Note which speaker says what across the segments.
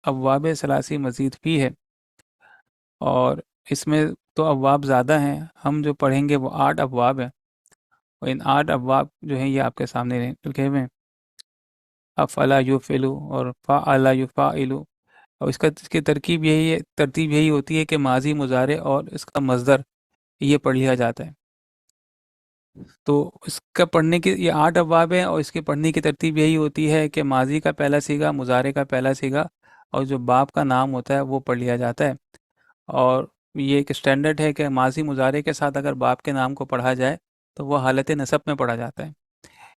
Speaker 1: ابواب ثلاثی مزید بھی ہے، اور اس میں تو ابواب زیادہ ہیں، ہم جو پڑھیں گے وہ 8 ابواب ہیں، اور ان 8 ابواب جو ہیں یہ آپ کے سامنے لکھے ہوئے ہیں، افعلا یفعلو اور فعلا یفعلو، اور اس کی ترتیب یہی ہوتی ہے کہ ماضی، مضارع اور اس کا مصدر یہ پڑھ لیا جاتا ہے۔ تو اس کا پڑھنے کی یہ 8 ابواب ہیں، اور اس کے پڑھنے کی ترتیب یہی ہوتی ہے کہ ماضی کا پہلا صیغہ، مضارع کا پہلا صیغہ، اور جو باب کا نام ہوتا ہے وہ پڑھ لیا جاتا ہے۔ اور یہ ایک اسٹینڈرڈ ہے کہ ماضی مضارع کے ساتھ اگر باب کے نام کو پڑھا جائے تو وہ حالت نصب میں پڑھا جاتا ہے،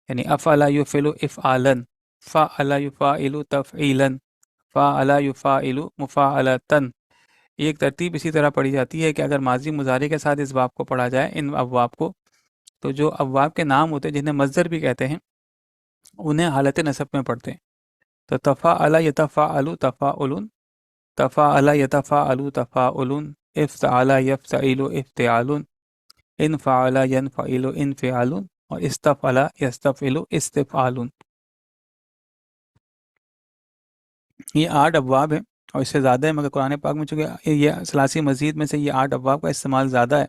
Speaker 1: یعنی افعلا یفعلو افعالاً، فعلا یفعلو تفعیلاً، فعلا یفعلو مفاعلتاً۔ یہ ایک ترتیب اسی طرح پڑھی جاتی ہے کہ اگر ماضی مضارع کے ساتھ اس باب کو پڑھا جائے، ان ابواب کو، تو جو ابواب کے نام ہوتے ہیں جنہیں مصدر بھی کہتے ہیں انہیں حالت نصب میں پڑھتے ہیں۔ تو تفاعل یتفاعل تفاعل، تفاعل یتفاعل تفاعل، افتعل یفتعل افتعال، انفعل ینفعل انفعال، اور استفعل یستفعل استفعال۔ یہ 8 ابواب ہیں، اور اس سے زیادہ ہے، مگر قرآن پاک میں چونکہ یہ ثلاثی مزید میں سے یہ 8 ابواب کا استعمال زیادہ ہے،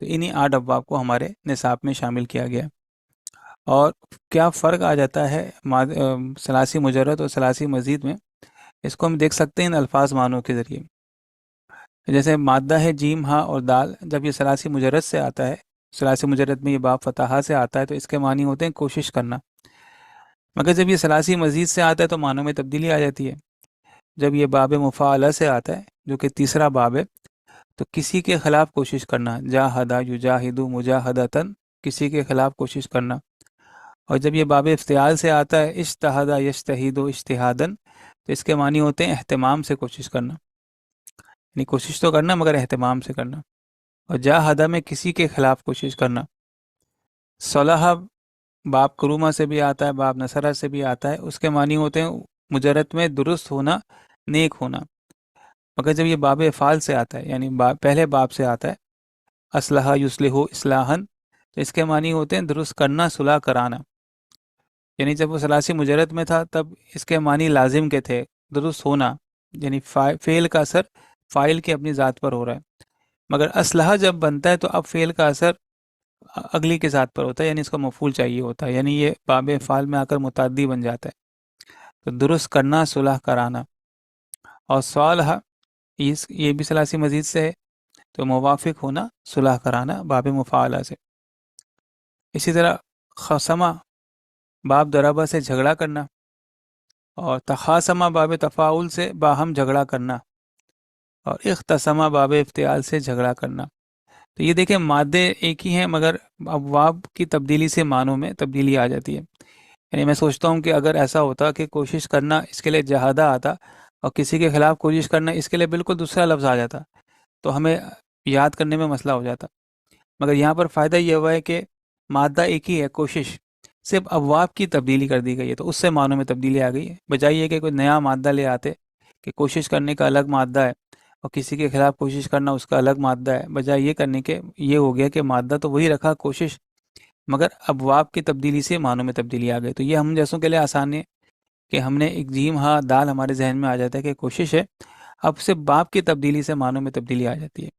Speaker 1: تو انہی 8 ابواب کو ہمارے نصاب میں شامل کیا گیا۔ اور کیا فرق آ جاتا ہے ثلاثی مجرد اور ثلاثی مزید میں، اس کو ہم دیکھ سکتے ہیں ان الفاظ معنوں کے ذریعے۔ جیسے مادہ ہے جیم ہا اور دال، جب یہ ثلاثی مجرد سے آتا ہے، ثلاثی مجرد میں یہ باب فتحہ سے آتا ہے، تو اس کے معنی ہوتے ہیں کوشش کرنا، مگر جب یہ ثلاثی مزید سے آتا ہے تو معنوں میں تبدیلی آ جاتی ہے۔ جب یہ باب مفاعلہ سے آتا ہے جو کہ تیسرا باب ہے، تو کسی کے خلاف کوشش کرنا، جاہدہ یجاہدو مجاہدتاً، کسی کے خلاف کوشش کرنا۔ اور جب یہ باب افتعال سے آتا ہے، اجتہد یجتہد اجتہاداً، تو اس کے معنی ہوتے ہیں اہتمام سے کوشش کرنا، یعنی کوشش تو کرنا مگر اہتمام سے کرنا۔ اور جاہدہ میں کسی کے خلاف کوشش کرنا۔ صلح باب کرومہ سے بھی آتا ہے، باب نصرہ سے بھی آتا ہے، اس کے معنی ہوتے ہیں مجرد میں درست ہونا، نیک ہونا، مگر جب یہ باب افعال سے آتا ہے، یعنی پہلے باب سے آتا ہے، اصلح یصلح اصلاحاً، تو اس کے معنی ہوتے ہیں درست کرنا، صلح کرانا۔ یعنی جب وہ ثلاثی مجرد میں تھا تب اس کے معنی لازم کے تھے، درست ہونا، یعنی فعل کا اثر فاعل کی اپنی ذات پر ہو رہا ہے، مگر اصلح جب بنتا ہے تو اب فعل کا اثر اگلی کے ذات پر ہوتا ہے، یعنی اس کو مفعول چاہیے ہوتا ہے، یعنی یہ باب فعال میں آ کر متعدی بن جاتا ہے۔ تو درست کرنا، صلح کرانا۔ اور صالح یہ بھی ثلاثی مزید سے ہے، تو موافق ہونا، صلح کرانا، باب مفاعلہ سے۔ اسی طرح خصمہ باب ضربہ سے جھگڑا کرنا، اور تخاصمہ باب تفاعل سے باہم جھگڑا کرنا، اور اختصمہ باب افتعال سے جھگڑا کرنا۔ تو یہ دیکھیں مادے ایک ہی ہیں مگر ابواب کی تبدیلی سے معنوں میں تبدیلی آ جاتی ہے۔ یعنی میں سوچتا ہوں کہ اگر ایسا ہوتا کہ کوشش کرنا اس کے لیے جہادہ آتا اور کسی کے خلاف کوشش کرنا اس کے لیے بالکل دوسرا لفظ آ جاتا تو ہمیں یاد کرنے میں مسئلہ ہو جاتا، مگر یہاں پر فائدہ یہ ہوا ہے کہ مادہ ایک ہی ہے، کوشش، صرف ابواب کی تبدیلی کر دی گئی ہے، تو اس سے معنوں میں تبدیلی آ گئی ہے۔ بجائے یہ کہ کوئی نیا مادہ لے آتے کہ کوشش کرنے کا الگ مادہ ہے اور کسی کے خلاف کوشش کرنا اس کا الگ مادہ ہے، بجائے یہ کرنے کے یہ ہو گیا کہ مادہ تو وہی رکھا کوشش، مگر ابواب کی تبدیلی سے معنوں میں تبدیلی آ گئی۔ تو یہ ہم جیسوں کے لیے آسان ہے کہ ہم نے ایک جیم ہاں دال ہمارے ذہن میں آ جاتا ہے کہ کوشش ہے، اب سے باب کی تبدیلی سے معنوں میں تبدیلی آ جاتی ہے۔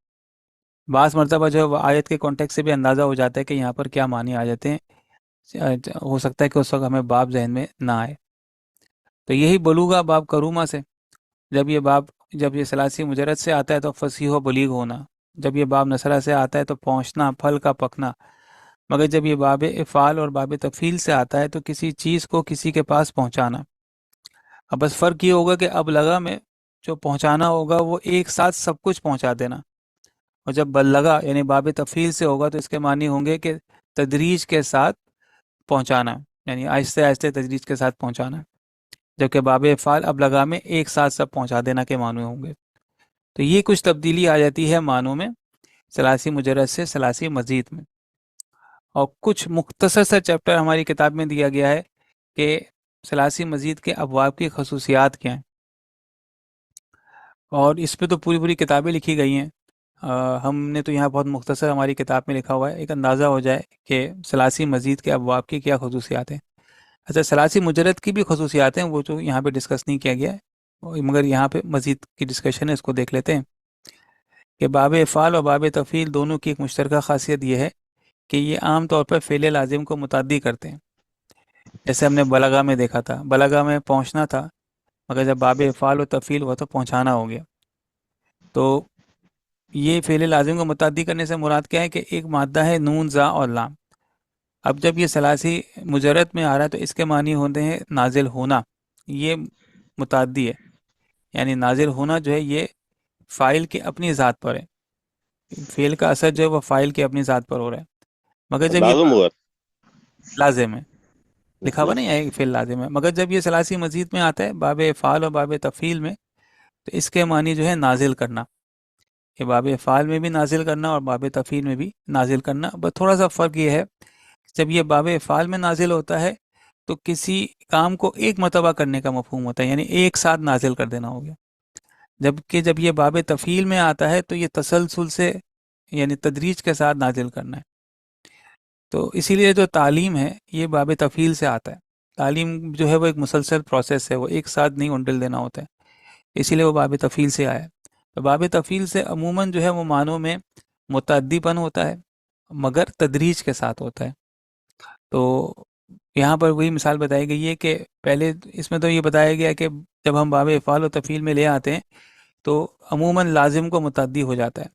Speaker 1: بعض مرتبہ جو ہے وہ آیت کے کانٹیکٹ سے بھی اندازہ ہو جاتا ہے کہ یہاں پر کیا معنی آ جاتے ہیں، ہو سکتا ہے کہ اس وقت ہمیں باب ذہن میں نہ آئے۔ تو یہی بلوغا باب کرومہ سے، جب یہ ثلاثی مجرد سے آتا ہے تو فصیح و بلیغ ہونا، جب یہ باب نصرہ سے آتا ہے تو پہنچنا، پھل کا پکنا، مگر جب یہ باب افعال اور باب تفعیل سے آتا ہے تو کسی چیز کو کسی کے پاس پہنچانا۔ اب بس فرق یہ ہوگا کہ اب لگا میں جو پہنچانا ہوگا وہ ایک ساتھ سب کچھ پہنچا دینا، اور جب بلغا یعنی باب تفعیل سے ہوگا تو اس کے معنی ہوں گے کہ تدریج کے ساتھ پہنچانا، یعنی آہستہ آہستہ تدریج کے ساتھ پہنچانا، جبکہ باب افعال اب لگا میں ایک ساتھ سب پہنچا دینا کے معنی ہوں گے۔ تو یہ کچھ تبدیلی آ جاتی ہے معنوں میں ثلاثی مجرد سے ثلاثی مزید میں۔ اور کچھ مختصر سا چیپٹر ہماری کتاب میں دیا گیا ہے کہ ثلاثی مزید کے ابواب کی خصوصیات کیا ہیں، اور اس پہ تو پوری کتابیں لکھی گئی ہیں، ہم نے تو یہاں بہت مختصر ہماری کتاب میں لکھا ہوا ہے، ایک اندازہ ہو جائے کہ ثلاثی مزید کے ابواب کی کیا خصوصیات ہیں۔ اچھا، ثلاثی مجرد کی بھی خصوصیات ہیں، وہ تو یہاں پہ ڈسکس نہیں کیا گیا ہے، مگر یہاں پہ مزید کی ڈسکشن ہے، اس کو دیکھ لیتے ہیں کہ باب افعال اور باب تفعیل دونوں کی ایک مشترکہ خاصیت یہ ہے کہ یہ عام طور پر فعل لازم کو متعدی کرتے ہیں. جیسے ہم نے بلغہ میں دیکھا تھا، بلغہ میں پہنچنا تھا، مگر جب باب افعال و تفعیل ہوا تو پہنچانا ہو گیا. تو یہ فعل لازم کو متعدی کرنے سے مراد کیا ہے کہ ایک مادہ ہے نون زا اور لام. اب جب یہ ثلاثی مجرد میں آ رہا ہے تو اس کے معنی ہوتے ہیں نازل ہونا، یہ متعدی ہے. یعنی نازل ہونا جو ہے یہ فاعل کی اپنی ذات پر ہے، فعل کا اثر جو ہے وہ فاعل کی اپنی ذات پر ہو رہا ہے. مگر جب یہ
Speaker 2: لازم ہوا.
Speaker 1: لازم ہے، لکھا ہوا نہیں ہے فعل لازم ہے، مگر جب یہ ثلاثی مزید میں آتا ہے باب افعال اور باب تفعیل میں تو اس کے معنی جو ہے نازل کرنا. یہ باب افعال میں بھی نازل کرنا اور باب تفعیل میں بھی نازل کرنا. بس تھوڑا سا فرق یہ ہے، جب یہ باب افعال میں نازل ہوتا ہے تو کسی کام کو ایک مرتبہ کرنے کا مفہوم ہوتا ہے، یعنی ایک ساتھ نازل کر دینا ہو گیا. جبکہ جب یہ باب تفعیل میں آتا ہے تو یہ تسلسل سے یعنی تدریج کے ساتھ نازل کرنا ہے. تو اسی لیے جو تعلیم ہے یہ باب تفعیل سے آتا ہے. تعلیم جو ہے وہ ایک مسلسل پروسیس ہے، وہ ایک ساتھ نہیں انڈل دینا ہوتا ہے، اسی لیے وہ باب تفعیل سے آیا ہے. تو باب تفعیل سے عموماً جو ہے وہ معنوں میں متعدی پن ہوتا ہے مگر تدریج کے ساتھ ہوتا ہے. تو یہاں پر وہی مثال بتائی گئی ہے کہ پہلے اس میں تو یہ بتایا گیا کہ جب ہم باب افعال و تفعیل میں لے آتے ہیں تو عموماً لازم کو متعدی ہو جاتا ہے،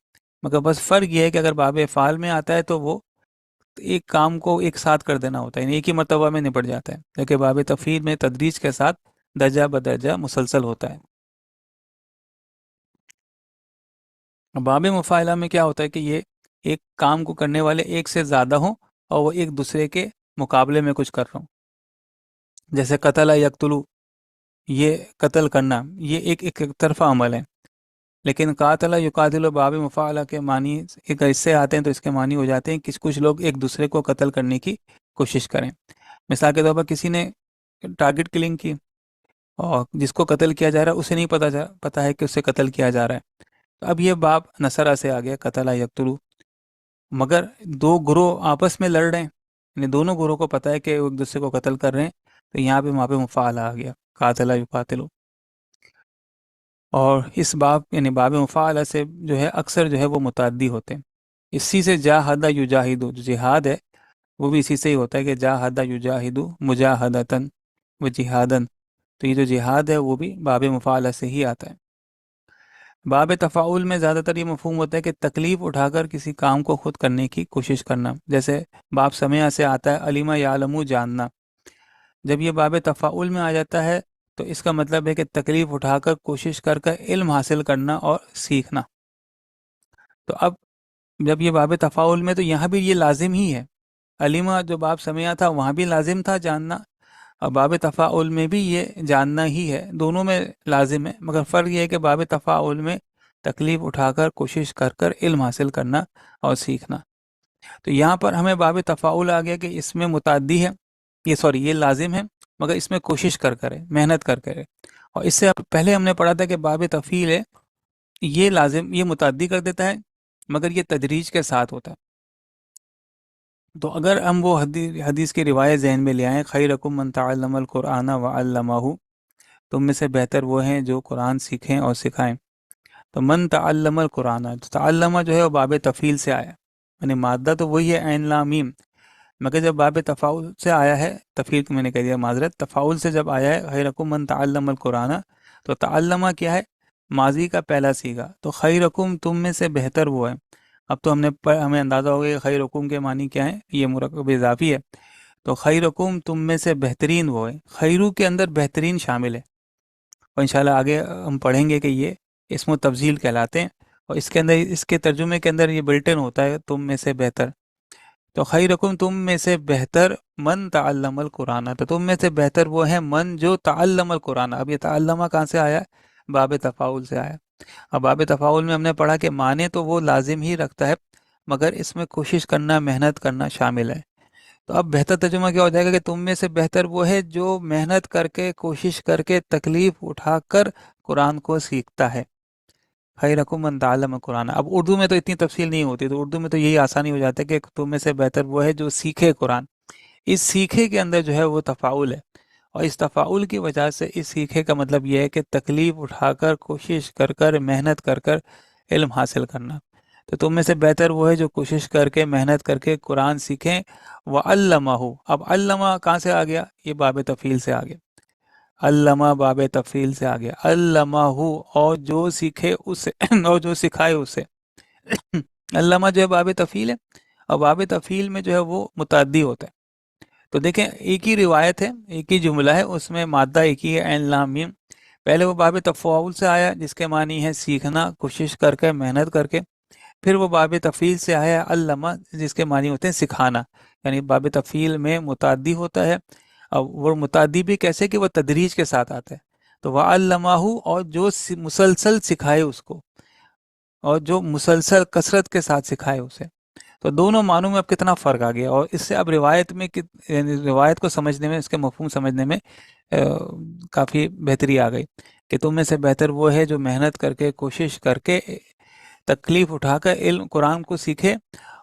Speaker 1: مگر بس فرق یہ ہے کہ اگر باب افعال میں آتا ہے تو وہ ایک کام کو ایک ساتھ کر دینا ہوتا ہے، یعنی ایک ہی مرتبہ میں نپٹ جاتا ہے، جبکہ باب تفعیل میں تدریج کے ساتھ درجہ بدرجہ مسلسل ہوتا ہے. باب مفاعلہ میں کیا ہوتا ہے کہ یہ ایک کام کو کرنے والے ایک سے زیادہ ہوں اور وہ ایک دوسرے کے مقابلے میں کچھ کر رہا ہوں. جیسے قتل یقتلو، یہ قتل کرنا یہ ایک طرفہ عمل ہے، لیکن قاتل یقاتل و باب مفاعلہ کے معنی ایک حصے آتے ہیں تو اس کے معنی ہو جاتے ہیں کہ کچھ لوگ ایک دوسرے کو قتل کرنے کی کوشش کریں. مثال کے طور پر کسی نے ٹارگٹ کلنگ کی اور جس کو قتل کیا جا رہا ہے اسے نہیں پتا ہے کہ اسے قتل کیا جا رہا ہے. تو اب یہ باب نصرہ سے آ گیا، قتل یقتلو، مگر دو گروہ آپس میں لڑ رہے ہیں، یعنی دونوں گروہ کو پتہ ہے کہ وہ ایک دوسرے کو قتل کر رہے ہیں، تو یہاں پہ باب مفاعلہ آ گیا، قاتل یقاتلو. اور اس باب یعنی باب مفاعلہ سے جو ہے اکثر جو ہے وہ متعدی ہوتے ہیں. اسی سے جاہدہ یجاہدو، جو جہاد ہے وہ بھی اسی سے ہی ہوتا ہے کہ جاہدہ یجاہدو مجاہدتن و جہادن. تو یہ جو جہاد ہے وہ بھی باب مفاعلہ سے ہی آتا ہے. باب تفاعل میں زیادہ تر یہ مفہوم ہوتا ہے کہ تکلیف اٹھا کر کسی کام کو خود کرنے کی کوشش کرنا. جیسے باب سمعہ سے آتا ہے علیمہ یعلم جاننا. جب یہ باب تفاعل میں آ جاتا ہے تو اس کا مطلب ہے کہ تکلیف اٹھا کر کوشش کر علم حاصل کرنا اور سیکھنا. تو اب جب یہ باب تفاعل میں تو یہاں بھی یہ لازم ہی ہے. علیمہ جو باب سمعہ تھا وہاں بھی لازم تھا جاننا، اور باب تفاعل میں بھی یہ جاننا ہی ہے، دونوں میں لازم ہے، مگر فرق یہ ہے کہ باب تفاعل میں تکلیف اٹھا کر کوشش کر علم حاصل کرنا اور سیکھنا. تو یہاں پر ہمیں باب تفاعل آ گیا کہ اس میں متعدی ہے، یہ لازم ہے مگر اس میں کوشش کرے، محنت کرے. اور اس سے پہلے ہم نے پڑھا تھا کہ باب تفعیل ہے یہ لازم، یہ متعدی کر دیتا ہے مگر یہ تدریج کے ساتھ ہوتا ہے. تو اگر ہم وہ حدیث کی روایت ذہن میں لے آئیں، خیرکم من تعلم القرآن وعلمہ، تم میں سے بہتر وہ ہیں جو قرآن سیکھیں اور سکھائیں. تو من تعلم القرآن، تعلمہ جو ہے وہ باب تفعیل سے آیا، یعنی مادہ تو وہی ہے عین لام میم، مگر جب باب تفاعل سے آیا ہے، تفعیل کو میں نے کہہ دیا معذرت، تفاعل سے جب آیا ہے خیرکم من تعلم القرآن، تو تعلمہ کیا ہے؟ ماضی کا پہلا صیغہ. تو خیرکم تم میں سے بہتر وہ ہے. اب تو ہمیں اندازہ ہو گیا کہ خیرکم کے معنی کیا ہے، یہ مرکب اضافی ہے. تو خیرکم تم میں سے بہترین وہ ہے، خیرو کے اندر بہترین شامل ہے، اور انشاءاللہ آگے ہم پڑھیں گے کہ یہ اسم و تفضیل کہلاتے ہیں، اور اس کے اندر اس کے ترجمے کے اندر یہ بلٹن ہوتا ہے تم میں سے بہتر. تو خیرکم تم میں سے بہتر من تعلم القرآن، تو تم میں سے بہتر وہ ہے من جو تعلم القرآن. اب یہ تعلمہ کہاں سے آیا؟ باب تفاعل سے آیا. اب باب تفاعل میں ہم نے پڑھا کہ معنی تو وہ لازم ہی رکھتا ہے مگر اس میں کوشش کرنا، محنت کرنا شامل ہے. تو اب بہتر ترجمہ کیا ہو جائے گا کہ تم میں سے بہتر وہ ہے جو محنت کر کے، کوشش کر کے، تکلیف اٹھا کر قرآن کو سیکھتا ہے. خیرکم من تعلم قرآن. اب اردو میں تو اتنی تفصیل نہیں ہوتی، تو اردو میں تو یہی آسانی ہو جاتا ہے کہ تم میں سے بہتر وہ ہے جو سیکھے قرآن. اس سیکھے کے اندر جو ہے وہ تفاعل ہے، اور اس تفاعل کی وجہ سے اس سیکھے کا مطلب یہ ہے کہ تکلیف اٹھا کر، کوشش کر کر، محنت کر کر علم حاصل کرنا۔ تو تم میں سے بہتر وہ ہے جو کوشش کر کے، محنت کر کے قرآن سیکھیں۔ وَعَلَّمَهُ، اب علمہ کہاں سے آ گیا؟ یہ باب تفعیل سے آ گیا، علمہ باب تفعیل سے آ گیا، علمہ، اور جو سیکھے اسے اور جو سکھائے اسے۔ علمہ جو ہے باب تفعیل ہے، اور باب تفعیل میں جو ہے وہ متعدی ہوتا ہے۔ تو دیکھیں ایک ہی روایت ہے، ایک ہی جملہ ہے، اس میں مادہ ایک ہی ہے، عین لام میم۔ پہلے وہ باب تفاعل سے آیا جس کے معنی ہے سیکھنا، کوشش کر کے، محنت کر کے۔ پھر وہ باب تفعیل سے آیا علمہ، جس کے معنی ہوتے ہیں سکھانا، یعنی باب تفعیل میں متعدی ہوتا ہے، اور وہ متعدی بھی کیسے کہ وہ تدریج کے ساتھ آتا ہے۔ تو وَعَلَّمَهُ، اور جو مسلسل سکھائے اس کو، اور جو مسلسل کثرت کے ساتھ سکھائے اسے۔ تو دونوں معنوں میں اب کتنا فرق آ گیا، اور اس سے اب روایت میں یعنی روایت کو سمجھنے میں، اس کے مفہوم سمجھنے میں کافی بہتری آ گئی کہ تم میں سے بہتر وہ ہے جو محنت کر کے، کوشش کر کے، تکلیف اٹھا کر علم قرآن کو سیکھے،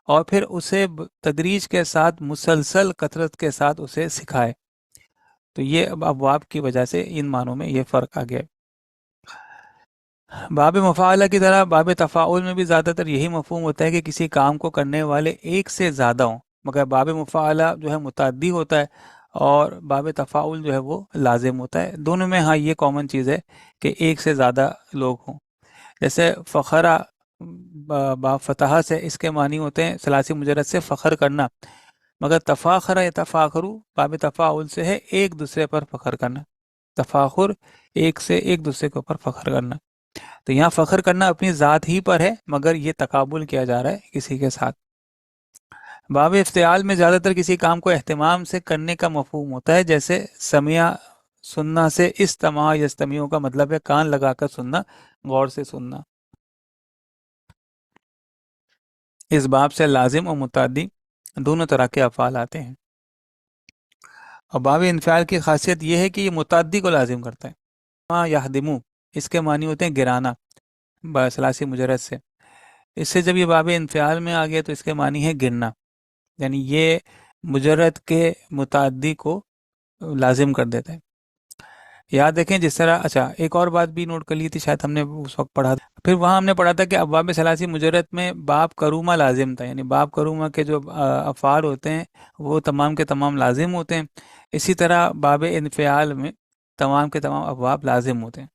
Speaker 1: اور پھر اسے تدریج کے ساتھ، مسلسل کثرت کے ساتھ اسے سکھائے۔ تو یہ اب ابواب کی وجہ سے ان معنوں میں یہ فرق آ گیا۔ باب مفاعلہ کی طرح باب تفاعل میں بھی زیادہ تر یہی مفہوم ہوتا ہے کہ کسی کام کو کرنے والے ایک سے زیادہ ہوں، مگر باب مفاعلہ جو ہے متعدی ہوتا ہے، اور باب تفاعل جو ہے وہ لازم ہوتا ہے۔ دونوں میں ہاں یہ کامن چیز ہے کہ ایک سے زیادہ لوگ ہوں۔ جیسے فخرہ با فتح سے، اس کے معنی ہوتے ہیں ثلاثی مجرد سے فخر کرنا، مگر تفاخرہ یا تفاخرو باب تفاعل سے ہے ایک دوسرے پر فخر کرنا، تفاخر ایک سے ایک دوسرے کے اوپر فخر کرنا۔ تو یہاں فخر کرنا اپنی ذات ہی پر ہے، مگر یہ تقابل کیا جا رہا ہے کسی کے ساتھ۔ باب افتعال میں زیادہ تر کسی کام کو اہتمام سے کرنے کا مفہوم ہوتا ہے، جیسے سمع سننا سے استماع یستمیع کا مطلب ہے کان لگا کر سننا، غور سے سننا۔ اس باب سے لازم اور متعدی دونوں طرح کے افعال آتے ہیں۔ اور باب انفعال کی خاصیت یہ ہے کہ یہ متعدی کو لازم کرتا ہے۔ ما یہدمو، اس کے معنی ہوتے ہیں گرانا، ثلاثی مجرد سے۔ اس سے جب یہ باب انفعال میں آ گیا تو اس کے معنی ہے گرنا، یعنی یہ مجرد کے متعدی کو لازم کر دیتا ہے۔ یاد رکھیں جس طرح، اچھا ایک اور بات بھی نوٹ کر لی تھی، شاید ہم نے اس وقت پڑھا تھا، پھر وہاں ہم نے پڑھا تھا کہ ابواب ثلاثی مجرد میں باب کرومہ لازم تھا، یعنی باب کرومہ کے جو افعال ہوتے ہیں وہ تمام کے تمام لازم ہوتے ہیں۔ اسی طرح باب انفعال میں تمام کے تمام ابواب لازم ہوتے ہیں۔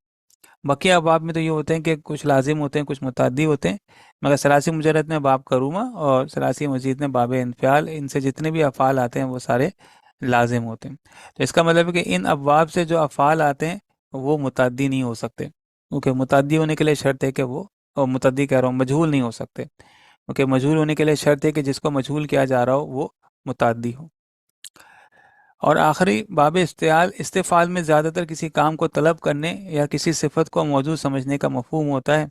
Speaker 1: بقیہ ابواب میں تو یہ ہوتے ہیں کہ کچھ لازم ہوتے ہیں، کچھ متعدی ہوتے ہیں، مگر ثلاثی مجرد میں باب کرومہ اور ثلاثی مزید میں باب انفعال، ان سے جتنے بھی افعال آتے ہیں وہ سارے لازم ہوتے ہیں۔ تو اس کا مطلب ہے کہ ان ابواب سے جو افعال آتے ہیں وہ متعدی نہیں ہو سکتے، کیونکہ متعدی ہونے کے لیے شرط ہے کہ وہ، اور متعدی کہہ رہا ہوں، مجہول نہیں ہو سکتے، کیونکہ مجہول ہونے کے لیے شرط ہے کہ جس کو مجہول کیا جا رہا ہو وہ متعدی ہو۔ اور آخری باب استعال، استفعال میں زیادہ تر کسی کام کو طلب کرنے یا کسی صفت کو موجود سمجھنے کا مفہوم ہوتا ہے،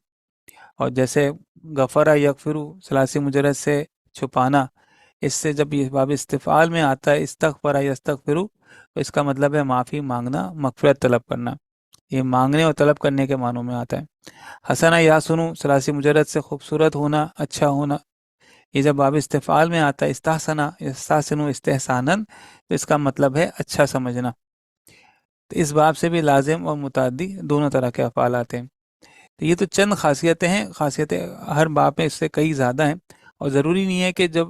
Speaker 1: اور جیسے غفرہ یغفرو ثلاثی مجرد سے چھپانا، اس سے جب یہ باب استفعال میں آتا ہے استغفر یستغفرو، تو اس کا مطلب ہے معافی مانگنا، مغفرت طلب کرنا، یہ مانگنے اور طلب کرنے کے معنوں میں آتا ہے۔ حسنہ یحسنو ثلاثی مجرد سے خوبصورت ہونا، اچھا ہونا، یہ جب باب استفعال میں آتا ہے استحسنہ یستحسنو استحسانن، تو اس کا مطلب ہے اچھا سمجھنا۔ تو اس باب سے بھی لازم اور متعدی دونوں طرح کے افعال آتے ہیں۔ تو یہ تو چند خاصیتیں ہیں، خاصیتیں ہر باب میں اس سے کئی زیادہ ہیں، اور ضروری نہیں ہے کہ جب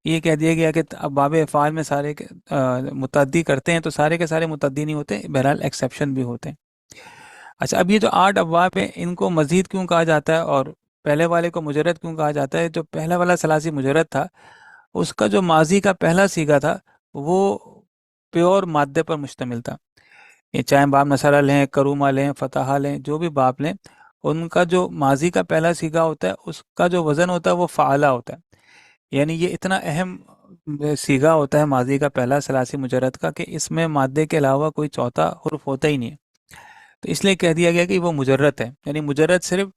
Speaker 1: یہ کہہ دیا گیا کہ اب باب افعال میں سارے متعدی کرتے ہیں تو سارے کے سارے متعدی نہیں ہوتے، بہرحال ایکسیپشن بھی ہوتے ہیں۔ اچھا، اب یہ جو 8 ابواب ہیں ان کو مزید کیوں کہا جاتا ہے اور پہلے والے کو مجرد کیوں کہا جاتا ہے؟ جو پہلا والا ثلاثی مجرد تھا اس کا جو ماضی کا پہلا صیغہ تھا وہ پیور مادے پر مشتمل تھا، یہ چاہے باب نصرہ لیں، کرومہ لیں، فتح لیں، جو بھی باب لیں، ان کا جو ماضی کا پہلا صیغہ ہوتا ہے اس کا جو وزن ہوتا ہے وہ فعلہ ہوتا ہے، یعنی یہ اتنا اہم صیغہ ہوتا ہے ماضی کا پہلا ثلاثی مجرد کا کہ اس میں مادے کے علاوہ کوئی چوتھا حرف ہوتا ہی نہیں ہے، تو اس لیے کہہ دیا گیا کہ وہ مجرد ہے، یعنی مجرد صرف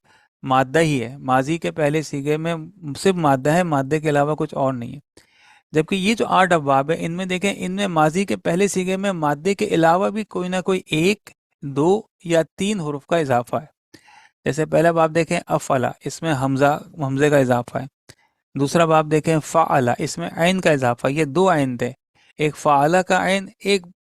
Speaker 1: مادہ ہی ہے، ماضی کے پہلے صیغے میں صرف مادہ ہے، مادے کے علاوہ کچھ اور نہیں ہے۔ جبکہ یہ جو 8 ابواب ہیں ان میں دیکھیں، ان میں ماضی کے پہلے صیغے میں مادے کے علاوہ بھی کوئی نہ کوئی 1، 2 یا 3 حروف کا اضافہ ہے۔ جیسے پہلا باب دیکھیں افعلا، اس میں حمزے کا اضافہ ہے۔ دوسرا باب دیکھیں فعلا، اس میں عین کا اضافہ، یہ 2 عین تھے، ایک فعلا کا عین، ایک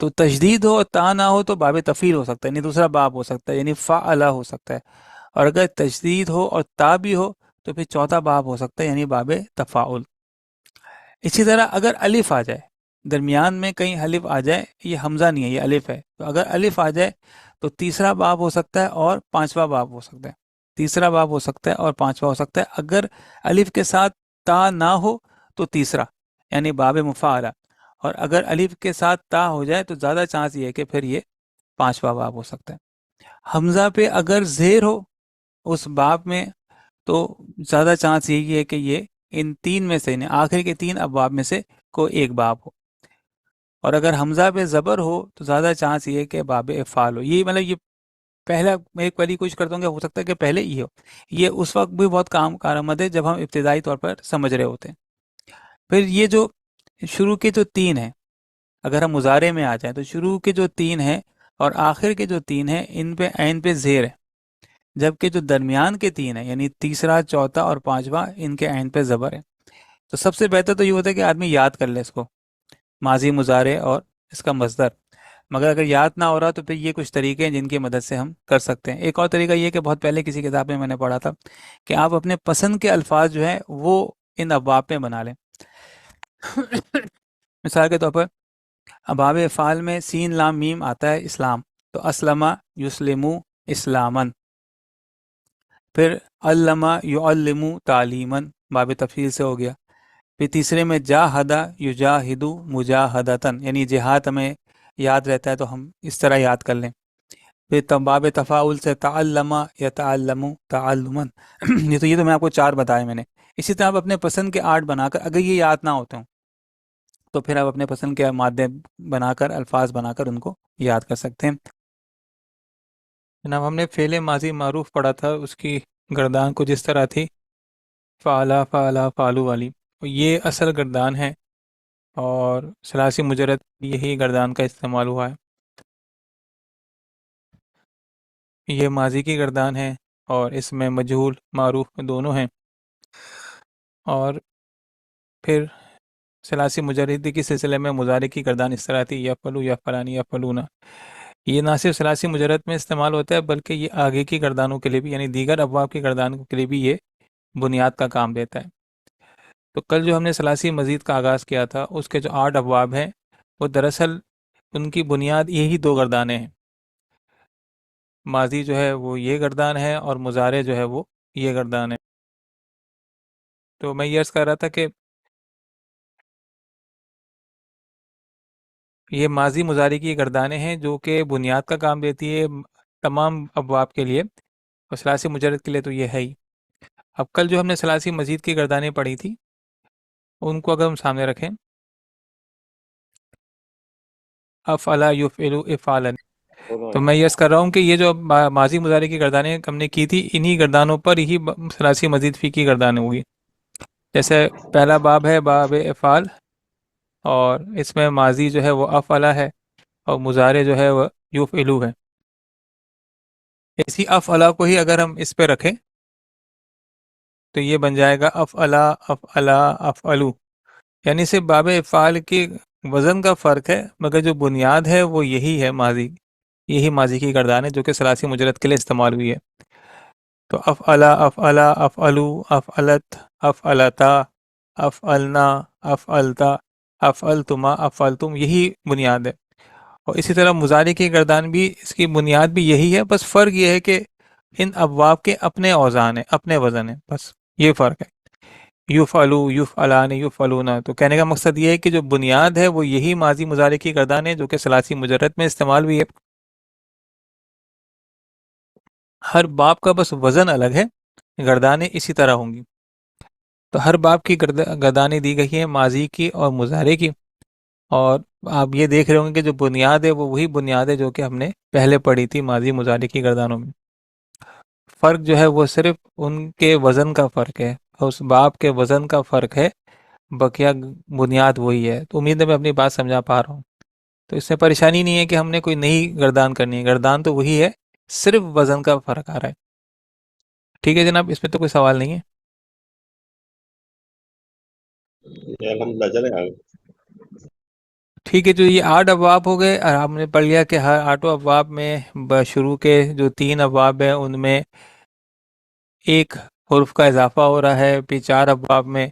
Speaker 1: تو تشدید ہو اور تا نہ ہو تو باب تفعیل ہو سکتا ہے، یعنی دوسرا باب ہو سکتا ہے، یعنی فعلا ہو سکتا ہے، اور اگر تشدید ہو اور تا بھی ہو تو پھر چوتھا باب ہو سکتا ہے، یعنی باب تفاعل۔ اسی طرح اگر الف آ جائے درمیان میں، کہیں الف آ جائے، یہ حمزہ نہیں ہے یہ الف ہے، تو اگر الف آ جائے تو تیسرا باب ہو سکتا ہے اور پانچواں باب ہو سکتا ہے، تیسرا باب ہو سکتا ہے اور پانچواں ہو سکتا ہے۔ اگر الف کے ساتھ تا نہ ہو تو تیسرا، یعنی باب مفاعلہ، اور اگر الف کے ساتھ تا ہو جائے تو زیادہ چانس یہ ہے کہ پھر یہ پانچواں باب ہو سکتا ہے۔ حمزہ پہ اگر زیر ہو اس باب میں تو زیادہ چانس یہی ہے کہ یہ ان تین میں سے، یعنی آخر کے تین ابواب میں سے کوئی ایک باب ہو، اور اگر حمزہ پہ زبر ہو تو زیادہ چانس یہ ہے کہ باب افعال ہو۔ یہ مطلب یہ پہلا میں ایک پہلی کوشش کرتا ہوں کہ ہو سکتا ہے کہ پہلے یہ ہو، یہ اس وقت بھی بہت کام کارآمد ہے جب ہم ابتدائی طور پر سمجھ رہے ہوتے ہیں۔ پھر یہ جو شروع کے جو تین ہیں، اگر ہم مضارع میں آ جائیں تو شروع کے جو تین ہیں اور آخر کے جو تین ہیں ان پہ عین پہ زیر ہے، جبکہ جو درمیان کے تین ہیں یعنی تیسرا، چوتھا اور پانچواں، ان کے عین پہ زبر ہے۔ تو سب سے بہتر تو یہ ہوتا ہے کہ آدمی یاد کر لے اس کو، ماضی، مضارع اور اس کا مصدر، مگر اگر یاد نہ ہو رہا تو پھر یہ کچھ طریقے ہیں جن کی مدد سے ہم کر سکتے ہیں۔ ایک اور طریقہ یہ کہ بہت پہلے کسی کتاب میں نے پڑھا تھا کہ آپ اپنے پسند کے الفاظ جو ہیں وہ ان ابواب میں بنا لیں۔ مثال کے طور پر ابواب افعال میں سین لام میم آتا ہے اسلام، تو اسلمہ یسلمو اسلامن، پھر علمہ یعلمو تعلیمن، باب تفصیل سے ہو گیا۔ پھر تیسرے میں جاہدہ یجاہدو مجاہدتن، یعنی جہاد ہمیں یاد رہتا ہے تو ہم اس طرح یاد کر لیں۔ پھر باب تفاعل سے تعلم یتعلم تعلمن، یہ تو میں آپ کو چار بتائے میں نے۔ اسی طرح آپ اپنے پسند کے آرٹ بنا کر، اگر یہ یاد نہ ہوتے ہوں تو پھر آپ اپنے پسند کے مادے بنا کر، الفاظ بنا کر ان کو یاد کر سکتے ہیں۔ جناب ہم نے فعل ماضی معروف پڑھا تھا، اس کی گردان کو جس طرح تھی فعلا فعلا فعلو والی، یہ اصل گردان ہے، اور ثلاثی مجرد یہی گردان کا استعمال ہوا ہے۔ یہ ماضی کی گردان ہے اور اس میں مجہول معروف دونوں ہیں، اور پھر ثلاثی مجردی کے سلسلے میں مضارع کی گردان اس طرح تھی یفعلو یفعلانی یفعلونا۔ یہ نہ صرف ثلاثی مجرد میں استعمال ہوتا ہے بلکہ یہ آگے کی گردانوں کے لیے بھی، یعنی دیگر ابواب کی گردانوں کے لیے بھی یہ بنیاد کا کام دیتا ہے۔ تو کل جو ہم نے ثلاثی مزید کا آغاز کیا تھا، اس کے جو 8 ابواب ہیں وہ دراصل ان کی بنیاد یہی دو گردانیں ہیں، ماضی جو ہے وہ یہ گردان ہے اور مضارع جو ہے وہ یہ گردان ہے۔ تو میں یہ عرض کر رہا تھا کہ یہ ماضی مضارع کی گردانیں ہیں جو کہ بنیاد کا کام دیتی ہے تمام ابواب کے لیے، اور ثلاثی مجرد کے لیے تو یہ ہے ہی۔ اب کل جو ہم نے ثلاثی مزید کی گردانیں پڑھی تھی ان کو اگر ہم سامنے رکھیں، افعلا یفعلو افعالا، تو میں یہ عرض کر رہا ہوں کہ یہ جو ماضی مضارع کی گردانیں ہم نے کی تھی، انہی گردانوں پر ہی ثلاثی مزید فی کی گردانیں ہوگی۔ جیسے پہلا باب ہے باب افعال، اور اس میں ماضی جو ہے وہ افعلا ہے اور مضارع جو ہے وہ یفعلو ہے۔ اسی افعلا کو ہی اگر ہم اس پہ رکھیں تو یہ بن جائے گا افعلا افعلا افعلو، یعنی صرف باب افعال کے وزن کا فرق ہے، مگر جو بنیاد ہے وہ یہی ہے، ماضی، یہی ماضی کی گردان ہے جو کہ ثلاثی مجرد کے لیے استعمال ہوئی ہے۔ تو افعلا افعلا افعلو افعلت افعلتا افعلنا افعلتا افعلتما افعلتم، یہی بنیاد ہے۔ اور اسی طرح مضارع کی گردان بھی، اس کی بنیاد بھی یہی ہے، بس فرق یہ ہے کہ ان ابواب کے اپنے اوزان ہیں، اپنے وزن ہیں، بس یہ فرق ہے۔ یفعلو یفعلان یفعلونا، تو کہنے کا مقصد یہ ہے کہ جو بنیاد ہے وہ یہی ماضی مضارع کی گردان ہے جو کہ ثلاثی مجرد میں استعمال ہوئی ہے۔ ہر باب کا بس وزن الگ ہے، گردانیں اسی طرح ہوں گی۔ تو ہر باب کی گردانیں دی گئی ہیں ماضی کی اور مضارع کی، اور آپ یہ دیکھ رہے ہوں گے کہ جو بنیاد ہے وہ وہی بنیاد ہے جو کہ ہم نے پہلے پڑھی تھی ماضی مضارع کی گردانوں میں۔ فرق جو ہے وہ صرف ان کے وزن کا فرق ہے، اس باب کے وزن کا فرق ہے، بقیہ بنیاد وہی ہے۔ تو امید ہے میں اپنی بات سمجھا پا رہا ہوں، تو اس میں پریشانی نہیں ہے کہ ہم نے کوئی نئی گردان کرنی ہے، گردان تو وہی ہے، صرف وزن کا فرق آ رہا ہے۔ ٹھیک ہے جناب، اس میں تو کوئی سوال نہیں ہے؟
Speaker 2: الحمدللہ چلے آگے۔
Speaker 1: ٹھیک ہے، جو یہ 8 ابواب ہو گئے، اور ہم نے پڑھ لیا کہ ہر 8 ابواب میں شروع کے جو 3 ابواب ہیں ان میں ایک حرف کا اضافہ ہو رہا ہے، پھر 4 ابواب میں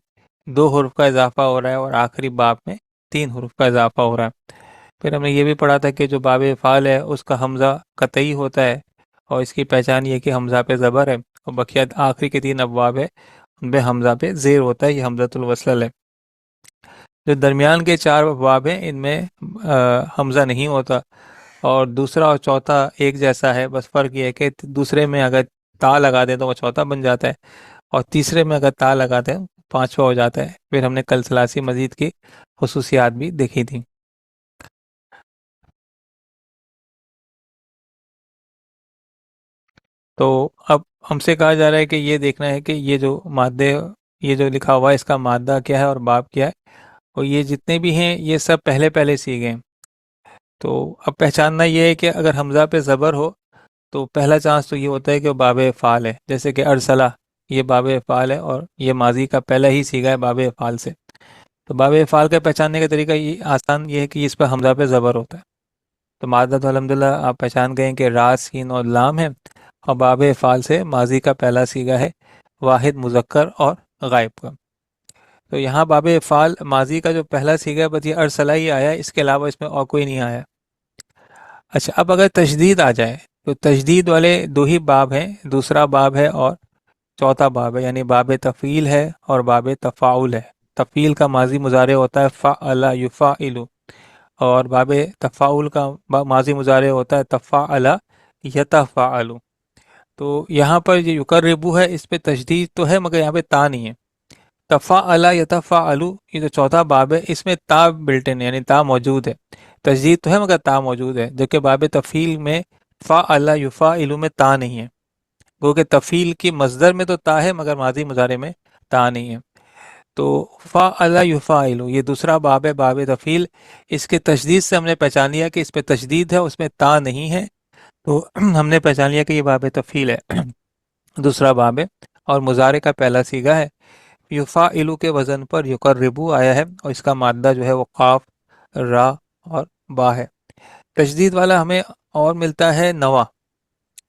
Speaker 1: 2 حرف کا اضافہ ہو رہا ہے، اور آخری باب میں 3 حرف کا اضافہ ہو رہا ہے۔ پھر ہم نے یہ بھی پڑھا تھا کہ جو باب فعال ہے اس کا حمزہ قطعی ہوتا ہے، اور اس کی پہچان یہ کہ حمزہ پہ زبر ہے، اور بقیہ آخری کے 3 ابواب ہے ان پہ حمزہ پہ زیر ہوتا ہے، یہ حمزۃ الوصل ہے۔ جو درمیان کے 4 ابواب ہیں ان میں حمزہ نہیں ہوتا، اور دوسرا اور چوتھا ایک جیسا ہے، بس فرق یہ ہے کہ دوسرے میں اگر تا لگا دیں تو وہ چوتھا بن جاتا ہے، اور تیسرے میں اگر تا لگا دیں پانچواں ہو جاتا ہے۔ پھر ہم نے کل ثلاثی مزید کی خصوصیات بھی دیکھی تھی۔ تو اب ہم سے کہا جا رہا ہے کہ یہ دیکھنا ہے کہ یہ جو مادے، یہ جو لکھا ہوا ہے اس کا مادہ کیا ہے اور باب کیا ہے، اور یہ جتنے بھی ہیں یہ سب پہلے پہلے سیکھے ہیں۔ تو اب پہچاننا یہ ہے کہ اگر حمزہ پہ زبر ہو تو پہلا چانس تو یہ ہوتا ہے کہ وہ باب فعال ہے، جیسے کہ ارسلہ، یہ باب فعال ہے اور یہ ماضی کا پہلا ہی سیگا ہے باب فعال سے۔ تو باب فعال کا پہچاننے کا طریقہ یہ آسان یہ ہے کہ اس پہ حمزہ پہ زبر ہوتا ہے۔ تو مادہ تو الحمدللہ آپ پہچان گئے ہیں کہ را، سین اور لام ہے، اور باب فعال سے ماضی کا پہلا سیگا ہے واحد مذکر اور غائب کا۔ تو یہاں باب فعال ماضی کا جو پہلا سیگا ہے بس یہ ارسلہ ہی آیا ہے، اس کے علاوہ اس میں اور کوئی نہیں آیا۔ اچھا، اب اگر تشدید آ جائے تو تشدید والے 2 ہی باب ہیں، دوسرا باب ہے اور چوتھا باب ہے، یعنی باب تفعیل ہے اور باب تفاعل ہے۔ تفعیل کا ماضی مضارع ہوتا ہے فعل یفعل، اور باب تفاعل کا ماضی مضارع ہوتا ہے تفعل یتفعل۔ تو یہاں پر یہ یقربو ہے، اس پہ تشدید تو ہے مگر یہاں پہ تا نہیں ہے۔ تفعل یتفعل، یہ جو چوتھا باب ہے اس میں تا بلٹن ہے، یعنی تا موجود ہے، تشدید تو ہے مگر تا موجود ہے، جبکہ باب تفعیل میں فعل یفعل میں تا نہیں ہے۔ وہ کہ تفعیل کی مصدر میں تو تا ہے مگر ماضی مضارع میں تا نہیں ہے۔ تو فعل یفعل یہ دوسرا باب ہے، باب تفعیل، اس کے تشدید سے ہم نے پہچان لیا کہ اس پہ تشدید ہے، اس میں تا نہیں ہے، تو ہم نے پہچان لیا کہ یہ باب تفعیل ہے، دوسرا باب ہے، اور مضارع کا پہلا صیغہ ہے۔ یفعل کے وزن پر یقربو آیا ہے، اور اس کا مادہ جو ہے وہ قاف، را اور با ہے۔ تشدید والا ہمیں اور ملتا ہے نوا،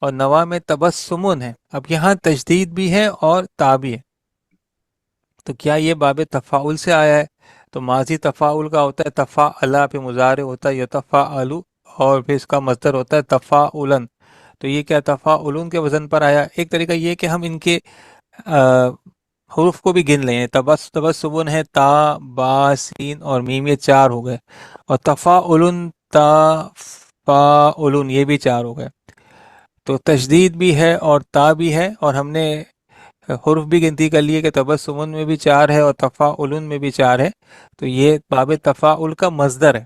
Speaker 1: اور نوا میں تبسمن ہے۔ اب یہاں تشدید بھی ہے اور تا بھی ہے، تو کیا یہ باب تفاعل سے آیا ہے؟ تو ماضی تفاعل کا ہوتا ہے تفاعل، پہ مضارع ہوتا ہے یتفاعل، اور پھر اس کا مصدر ہوتا ہے تفاعلن۔ تو یہ کیا تفاعلن کے وزن پر آیا؟ ایک طریقہ یہ کہ ہم ان کے حروف کو بھی گن لیں، تبسمن ہے تا، با، سین اور میم، یہ 4 ہو گئے، اور تفاعلن، تا، فاعلن، یہ بھی 4 ہو گئے۔ تو تشدید بھی ہے اور تا بھی ہے، اور ہم نے حرف بھی گنتی کر لیے کہ تبسمن میں بھی 4 ہے اور تفاعلن میں بھی 4 ہے، تو یہ باب تفاعل کا مصدر ہے،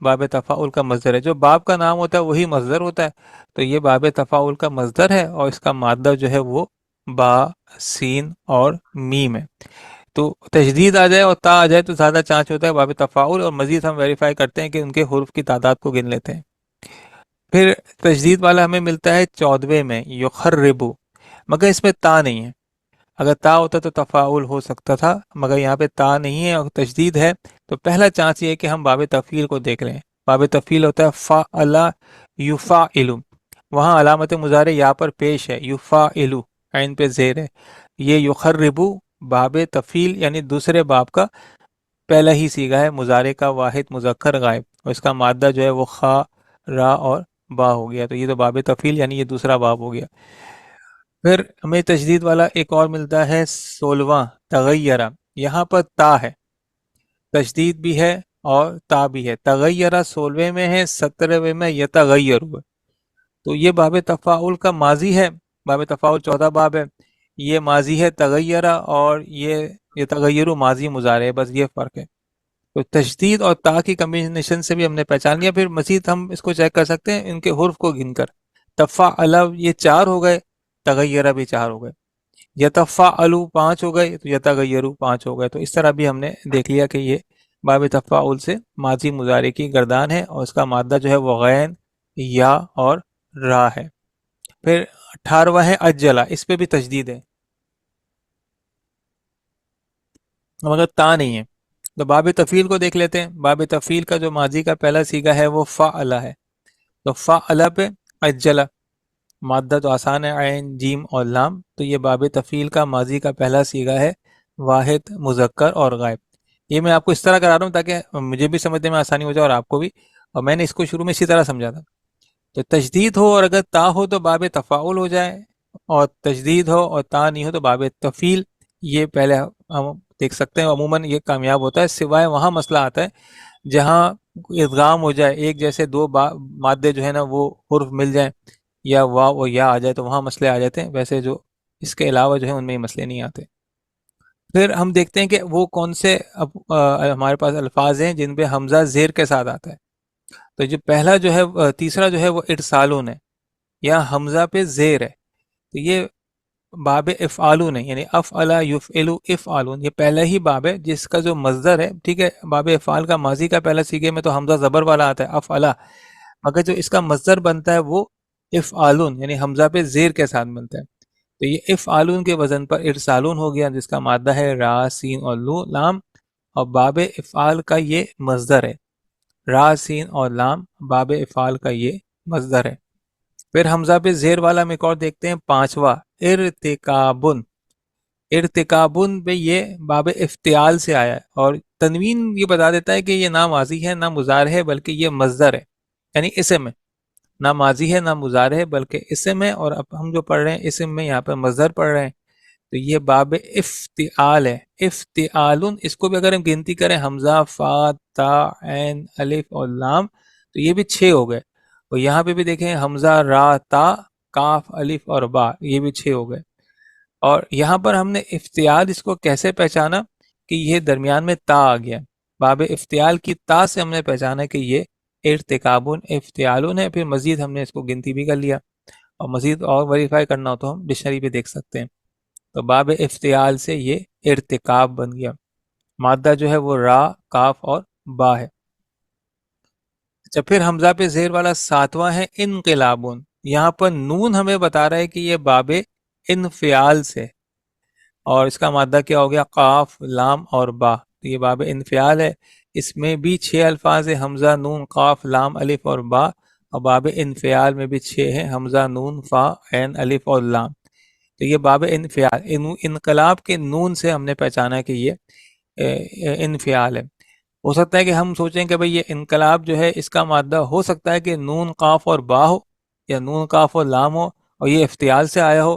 Speaker 1: باب تفاعل کا مصدر ہے۔ جو باب کا نام ہوتا ہے وہی مصدر ہوتا ہے، تو یہ باب تفاعل کا مصدر ہے، اور اس کا مادہ جو ہے وہ با، سین اور میم ہے۔ تو تشدید آ جائے اور تا آ جائے تو زیادہ چانس ہوتا ہے باب تفاعل، اور مزید ہم ویریفائی کرتے ہیں کہ ان کے حروف کی تعداد کو گن لیتے ہیں۔ پھر تشدید والا ہمیں ملتا ہے 14ویں میں یخربو، مگر اس میں تا نہیں ہے۔ اگر تا ہوتا تو تفاعل ہو سکتا تھا، مگر یہاں پہ تا نہیں ہے اور تشدید ہے، تو پہلا چانس یہ ہے کہ ہم باب تفعیل کو دیکھ لیں۔ باب تفعیل ہوتا ہے فعل یفعل، وہاں علامت مضارع یا پر پیش ہے، یفعل عین پہ زیر ہے۔ یہ یخربو باب تفعیل یعنی دوسرے باب کا پہلا ہی صیغہ ہے مضارع کا واحد مذکر غائب، اور اس کا مادہ جو ہے وہ خا، را اور با ہو گیا، تو یہ تو باب تفعیل یعنی یہ دوسرا باب ہو گیا۔ پھر ہمیں تشدید والا ایک اور ملتا ہے 16واں تغیرہ، یہاں پر تا ہے، تشدید بھی ہے اور تا بھی ہے۔ تغیرہ 16ویں میں ہے، 17ویں میں یتغیر ہوا، تو یہ باب تفاعل کا ماضی ہے، باب تفاعل چوتھا باب ہے، یہ ماضی ہے تغیرہ، اور یہ یتغیر ماضی مضارع ہے، بس یہ فرق ہے۔ تو تشدید اور تا کی کمبینیشن سے بھی ہم نے پہچان لیا۔ پھر مزید ہم اس کو چیک کر سکتے ہیں ان کے حرف کو گن کر۔ تفعل یہ 4 ہو گئے، تغیرہ بھی 4 ہو گئے، یتفعل 5 ہو گئے، تو یتغیر 5 ہو گئے۔ تو اس طرح بھی ہم نے دیکھ لیا کہ یہ باب تفاعل سے ماضی مضارع کی گردان ہے، اور اس کا مادہ جو ہے وہ غین، یا اور را ہے۔ پھر 18واں ہے اجلا، اس پہ بھی تشدید ہے مگر تا نہیں ہے۔ تو باب تفعیل کو دیکھ لیتے ہیں. باب تفعیل کا جو ماضی کا پہلا سیگا ہے وہ فعل ہے. تو فعل پہ اجل، مادہ تو آسان ہے، عین جیم اور لام. تو یہ باب تفعیل کا ماضی کا پہلا سیگا ہے، واحد، مذکر اور غائب. یہ میں آپ کو اس طرح کرا رہا ہوں تاکہ مجھے بھی سمجھنے میں آسانی ہو جائے اور آپ کو بھی. اور میں نے اس کو شروع میں اسی طرح سمجھا تھا. تو تشدید ہو اور اگر تا ہو تو باب تفاعل ہو جائے، اور تشدید ہو اور تا نہیں ہو تو باب تفعیل. یہ پہلے ہم دیکھ سکتے ہیں. عموماً یہ کامیاب ہوتا ہے، سوائے وہاں مسئلہ آتا ہے جہاں ادغام ہو جائے، ایک جیسے دو مادے جو ہے نا وہ حرف مل جائیں یا واو و یا آ جائے، تو وہاں مسئلے آ جاتے ہیں. ویسے جو اس کے علاوہ جو ہے ان میں یہ مسئلے نہیں آتے. پھر ہم دیکھتے ہیں کہ وہ کون سے ہمارے پاس الفاظ ہیں جن پہ حمزہ زیر کے ساتھ آتا ہے. تو جو پہلا جو ہے تیسرا جو ہے وہ ارسالون ہے، یا حمزہ پہ زیر ہے. تو یہ باب افعالون ہے، یعنی افعلا یفعلو افعالون. یہ پہلا ہی باب ہے جس کا جو مصدر ہے، ٹھیک ہے، باب افعال کا ماضی کا پہلا سیگے میں تو حمزہ زبر والا آتا ہے افعلا، مگر جو اس کا مصدر بنتا ہے وہ افعالون یعنی حمزہ پہ زیر کے ساتھ بنتا ہے. تو یہ افعالون کے وزن پر ارسالون ہو گیا، جس کا مادہ ہے را، سین اور لام. اور باب افعال کا یہ مصدر ہے، را، سین اور لام باب افعال کا یہ مصدر ہے. پھر حمزہ پہ زیر والا ہم ایک اور دیکھتے ہیں، پانچواں ارتکابن. ارتکابن پہ یہ باب افتعال سے آیا ہے، اور تنوین یہ بتا دیتا ہے کہ یہ نہ ماضی ہے نہ مضارع ہے بلکہ یہ مصدر ہے، یعنی اسم ہے. نہ ماضی ہے نہ مضارع ہے بلکہ اسم ہے، اور اب ہم جو پڑھ رہے ہیں اسم میں یہاں پہ مصدر پڑھ رہے ہیں. تو یہ باب افتعال ہے. افتعالن، اس کو بھی اگر ہم گنتی کریں حمزہ، فا، تا، عین، الف اور لام، تو یہ بھی 6 ہو گئے. اور یہاں پہ بھی دیکھیں حمزہ، را، تا، کاف، الف اور با، یہ بھی 6 ہو گئے. اور یہاں پر ہم نے افتعال اس کو کیسے پہچانا کہ یہ درمیان میں تا آ گیا. باب افتعال کی تا سے ہم نے پہچانا کہ یہ ارتکابن افتعالن ہے. پھر مزید ہم نے اس کو گنتی بھی کر لیا، اور مزید اور ویریفائی کرنا ہو تو ہم ڈکشنری پہ دیکھ سکتے ہیں. تو باب افتعال سے یہ ارتکاب بن گیا. مادہ جو ہے وہ را، کاف اور با ہے. اچھا، پھر حمزہ پہ زیر والا ساتواں ہے انقلابن. یہاں پر نون ہمیں بتا رہا ہے کہ یہ باب انفعال سے، اور اس کا مادہ کیا ہو گیا، قاف، لام اور با. تو یہ باب انفعال ہے. اس میں بھی 6 الفاظ ہیں، حمزہ، نون، قاف، لام، الف اور با. اور باب انفعال میں بھی 6 ہیں، حمزہ، نون، فا، عین، الف اور لام. تو یہ باب انفعال، انقلاب کے نون سے ہم نے پہچانا کہ یہ انفعال ہے. ہو سکتا ہے کہ ہم سوچیں کہ بھئی یہ انقلاب جو ہے اس کا مادہ ہو سکتا ہے کہ نون، قاف اور با ہو، یا نون، قاف اور لام ہو، اور یہ افتعال سے آیا ہو.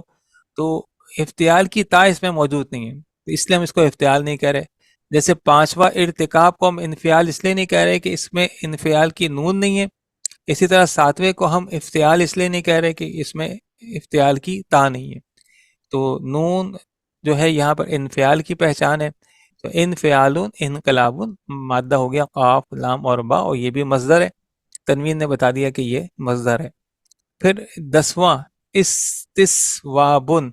Speaker 1: تو افتعال کی تا اس میں موجود نہیں ہے، تو اس لیے ہم اس کو افتعال نہیں کہہ رہے. جیسے پانچواں ارتکاب کو ہم انفعال اس لیے نہیں کہہ رہے کہ اس میں انفعال کی نون نہیں ہے. اسی طرح ساتویں کو ہم افتعال اس لیے نہیں کہہ رہے کہ اس میں افتعال کی تا نہیں ہے. تو نون جو ہے یہاں پر انفعال کی پہچان ہے. تو انفعالون، انقلابون، مادہ ہو گیا قاف، لام اور با، اور یہ بھی مصدر ہے. تنوین نے بتا دیا کہ یہ مصدر ہے. پھر 10واں استسوابن،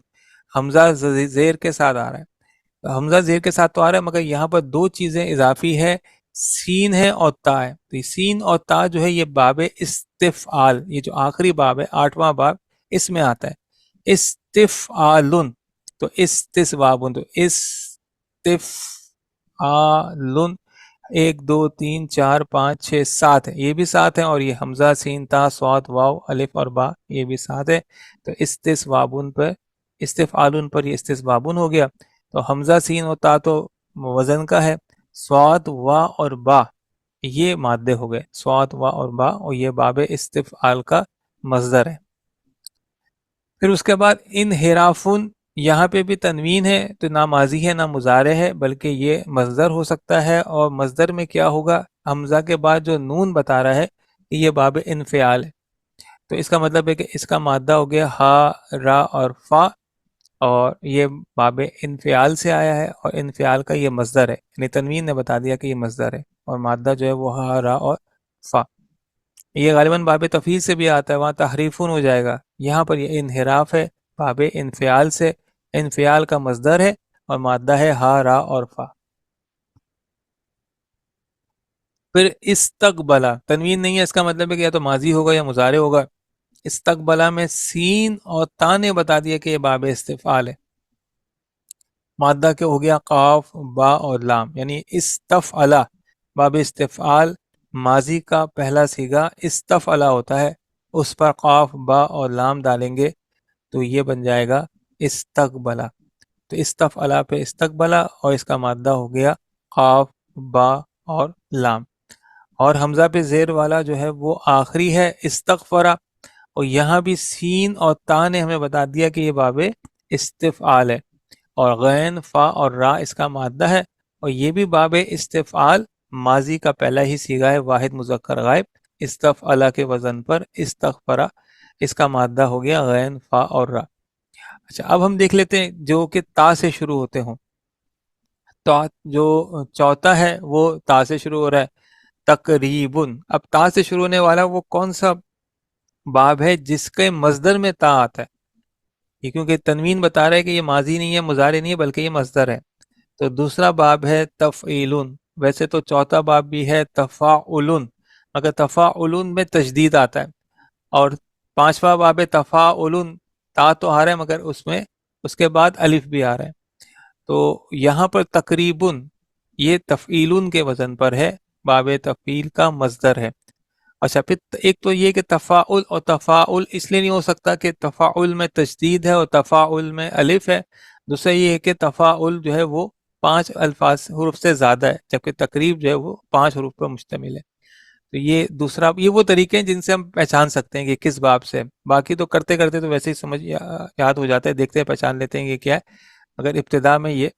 Speaker 1: حمزہ زیر کے ساتھ آ رہا ہے. حمزہ زیر کے ساتھ تو آ رہا ہے، مگر یہاں پر 2 چیزیں اضافی ہے، سین ہے اور تا ہے. تو سین اور تا جو ہے یہ باب استفعال، یہ جو آخری باب ہے 8واں باب، اس میں آتا ہے استفعالن. تو استسوابن، تو استفعالن 1 2 3 4 5 6 7 ہے، یہ بھی 7 ہے. اور یہ حمزہ، سین، تا، صاد، واو، الف اور با، یہ بھی 7 ہے. تو استسوابن پر، استفعالن پر یہ استسوابن ہو گیا. تو حمزہ، سین اور تا تو وزن کا ہے، صاد، وا اور با یہ مادے ہو گئے، صاد، وا اور با، اور یہ باب استفعال کا مصدر ہے. پھر اس کے بعد انحرافن، یہاں پہ بھی تنوین ہے، تو نہ ماضی ہے نہ مضارع ہے بلکہ یہ مصدر ہو سکتا ہے. اور مصدر میں کیا ہوگا، حمزہ کے بعد جو نون بتا رہا ہے کہ یہ باب انفعال ہے. تو اس کا مطلب ہے کہ اس کا مادہ ہو گیا ہا، را اور فا، اور یہ باب انفعال سے آیا ہے، اور انفعال کا یہ مصدر ہے. یعنی تنوین نے بتا دیا کہ یہ مصدر ہے، اور مادہ جو ہے وہ ہا، را اور فا. یہ غالباً باب تفعیل سے بھی آتا ہے، وہاں تحریفن ہو جائے گا. یہاں پر یہ انحراف ہے باب انفعال سے. انفعال کا مصدر ہے اور مادہ ہے ہا، را اور فا. پھر استقبلا، تنوین نہیں ہے، اس کا مطلب ہے کہ یا تو ماضی ہوگا یا مضارع ہوگا. استقبلا میں سین اور تا نے بتا دیا کہ یہ باب استفعال ہے. مادہ کیا ہو گیا؟ قاف، با اور لام، یعنی استفعلا، باب استفعال، ماضی کا پہلا صیغہ استفعلا ہوتا ہے، اس پر قاف، با اور لام ڈالیں گے تو یہ بن جائے گا استقبلا. تو استفعلا پہ استقبلا، اور اس کا مادہ ہو گیا قاف، با اور لام. اور حمزہ پہ زیر والا جو ہے وہ آخری ہے استغفرا، اور یہاں بھی سین اور تا نے ہمیں بتا دیا کہ یہ باب استفعال ہے، اور غین، فا اور را اس کا مادہ ہے، اور یہ بھی باب استفعال، ماضی کا پہلا ہی صیغہ ہے، واحد مذکر غائب، استفعلا کے وزن پر استغفرا، اس کا مادہ ہو گیا غین، فا اور را. اچھا اب ہم دیکھ لیتے ہیں جو کہ تا سے شروع ہوتے ہوں. تو جو چوتھا ہے وہ تا سے شروع ہو رہا ہے، تقریباً. اب تا سے شروع ہونے والا وہ کون سا باب ہے جس کے مصدر میں تا آتا ہے؟ یہ کیونکہ تنوین بتا رہا ہے کہ یہ ماضی نہیں ہے، مضارع نہیں ہے، بلکہ یہ مصدر ہے. تو دوسرا باب ہے تفعیلن. ویسے تو چوتھا باب بھی ہے تفاعلن، مگر تفاعلن میں تشدید آتا ہے. اور پانچواں باب ہے تفاعلن، تا تو آ رہا ہے مگر اس میں اس کے بعد الف بھی آ رہا ہے. تو یہاں پر تقریباً یہ تفعیلن کے وزن پر ہے، باب تفعیل کا مصدر ہے. اچھا پھر ایک تو یہ کہ تفاعل اور تفاعل اس لیے نہیں ہو سکتا کہ تفاعل میں تشدید ہے اور تفاعل میں الف ہے. دوسرا یہ ہے کہ تفاعل جو ہے وہ 5 الفاظ حروف سے زیادہ ہے، جبکہ تقریب جو ہے وہ 5 حروف پر مشتمل ہے. تو یہ دوسرا، یہ وہ طریقے ہیں جن سے ہم پہچان سکتے ہیں کہ کس باب سے. باقی تو کرتے کرتے تو ویسے ہی سمجھ یاد ہو جاتا ہے، دیکھتے ہیں پہچان لیتے ہیں کہ کیا ہے، مگر ابتدا میں یہ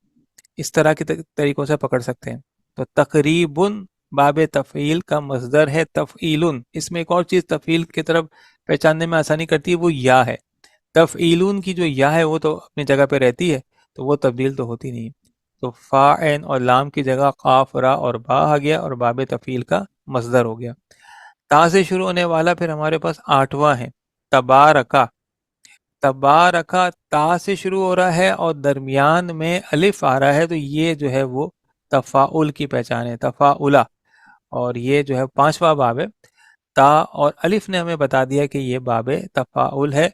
Speaker 1: اس طرح کے طریقوں سے پکڑ سکتے ہیں. تو تقریباً باب تفعیل کا مصدر ہے تفعیلن. اس میں ایک اور چیز تفعیل کی طرف پہچاننے میں آسانی کرتی ہے، وہ یا ہے. تفعیلن کی جو یا ہے وہ تو اپنی جگہ پہ رہتی ہے، تو وہ تبدیل تو ہوتی نہیں. تو فا، عین اور لام کی جگہ قاف، را اور با آ گیا، اور باب تفعیل کا مصدر ہو گیا. تا سے شروع ہونے والا پھر ہمارے پاس 8واں ہے تبارکا. تبارکا تا سے شروع ہو رہا ہے اور درمیان میں الف آ رہا ہے، تو یہ جو ہے وہ تفاعل کی پہچان ہے، تفاعلہ. اور یہ جو ہے 5واں باب ہے. تا اور الف نے ہمیں بتا دیا کہ یہ باب تفاعل ہے،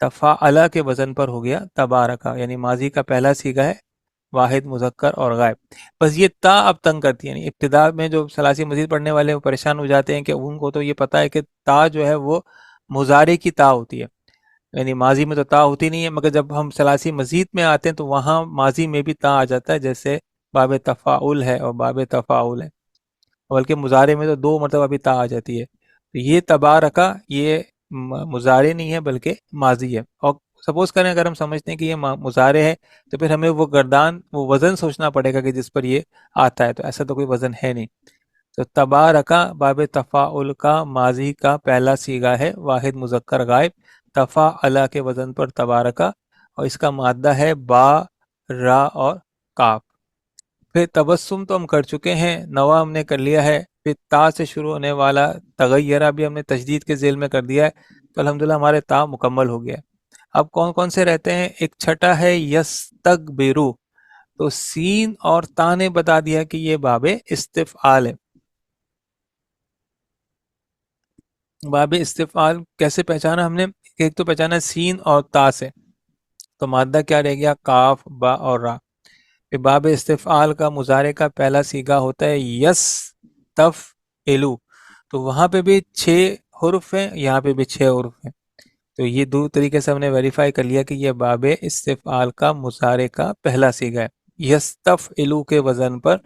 Speaker 1: تفاعلہ کے وزن پر ہو گیا تبارکا، یعنی ماضی کا پہلا صیغہ ہے، واحد مذکر اور غائب. بس یہ تا اب تنگ کرتی ہے، یعنی ابتدا میں جو ثلاثی مزید پڑھنے والے وہ پریشان ہو جاتے ہیں کہ ان کو تو یہ پتہ ہے کہ تا جو ہے وہ مضارع کی تا ہوتی ہے، یعنی ماضی میں تو تا ہوتی نہیں ہے، مگر جب ہم ثلاثی مزید میں آتے ہیں تو وہاں ماضی میں بھی تا آ جاتا ہے، جیسے باب تفاعل ہے اور باب تفاعل ہے، بلکہ مضارع میں تو 2 مرتبہ بھی تا آ جاتی ہے. تو یہ تبارکا یہ مضارع نہیں ہے بلکہ ماضی ہے. اور سپوز کریں اگر ہم سمجھتے ہیں کہ یہ مضارع ہے تو پھر ہمیں وہ گردان، وہ وزن سوچنا پڑے گا کہ جس پر یہ آتا ہے، تو ایسا تو کوئی وزن ہے نہیں. تو تبارکا باب تفاعل کا ماضی کا پہلا صیغہ ہے، واحد مذکر غائب، تفاعلہ کے وزن پر تبارکا، اور اس کا مادہ ہے با، را اور کاف. پھر تبسم تو ہم کر چکے ہیں، نوا ہم نے کر لیا ہے. پھر تا سے شروع ہونے والا تغیرہ بھی ہم نے تشدید کے ذیل میں کر دیا ہے، تو الحمدللہ ہمارے تا مکمل ہو گیا. اب کون کون سے رہتے ہیں؟ ایک چھٹا ہے یستکبرو. تو سین اور تا نے بتا دیا کہ یہ باب استفعال ہے. باب استفعال کیسے پہچانا ہم نے؟ ایک تو پہچانا سین اور تا سے، تو مادہ کیا رہ گیا؟ کاف، با اور را. پھر باب استفعال کا مضارع کا پہلا صیغہ ہوتا ہے یس تف الو، تو وہاں پہ بھی 6 حرف ہیں، یہاں پہ بھی 6 حرف ہیں. تو یہ 2 طریقے سے ہم نے ویریفائی کر لیا کہ یہ باب استفعال کا مضارع کا پہلا صیغہ ہے. یستفعلو کے وزن پر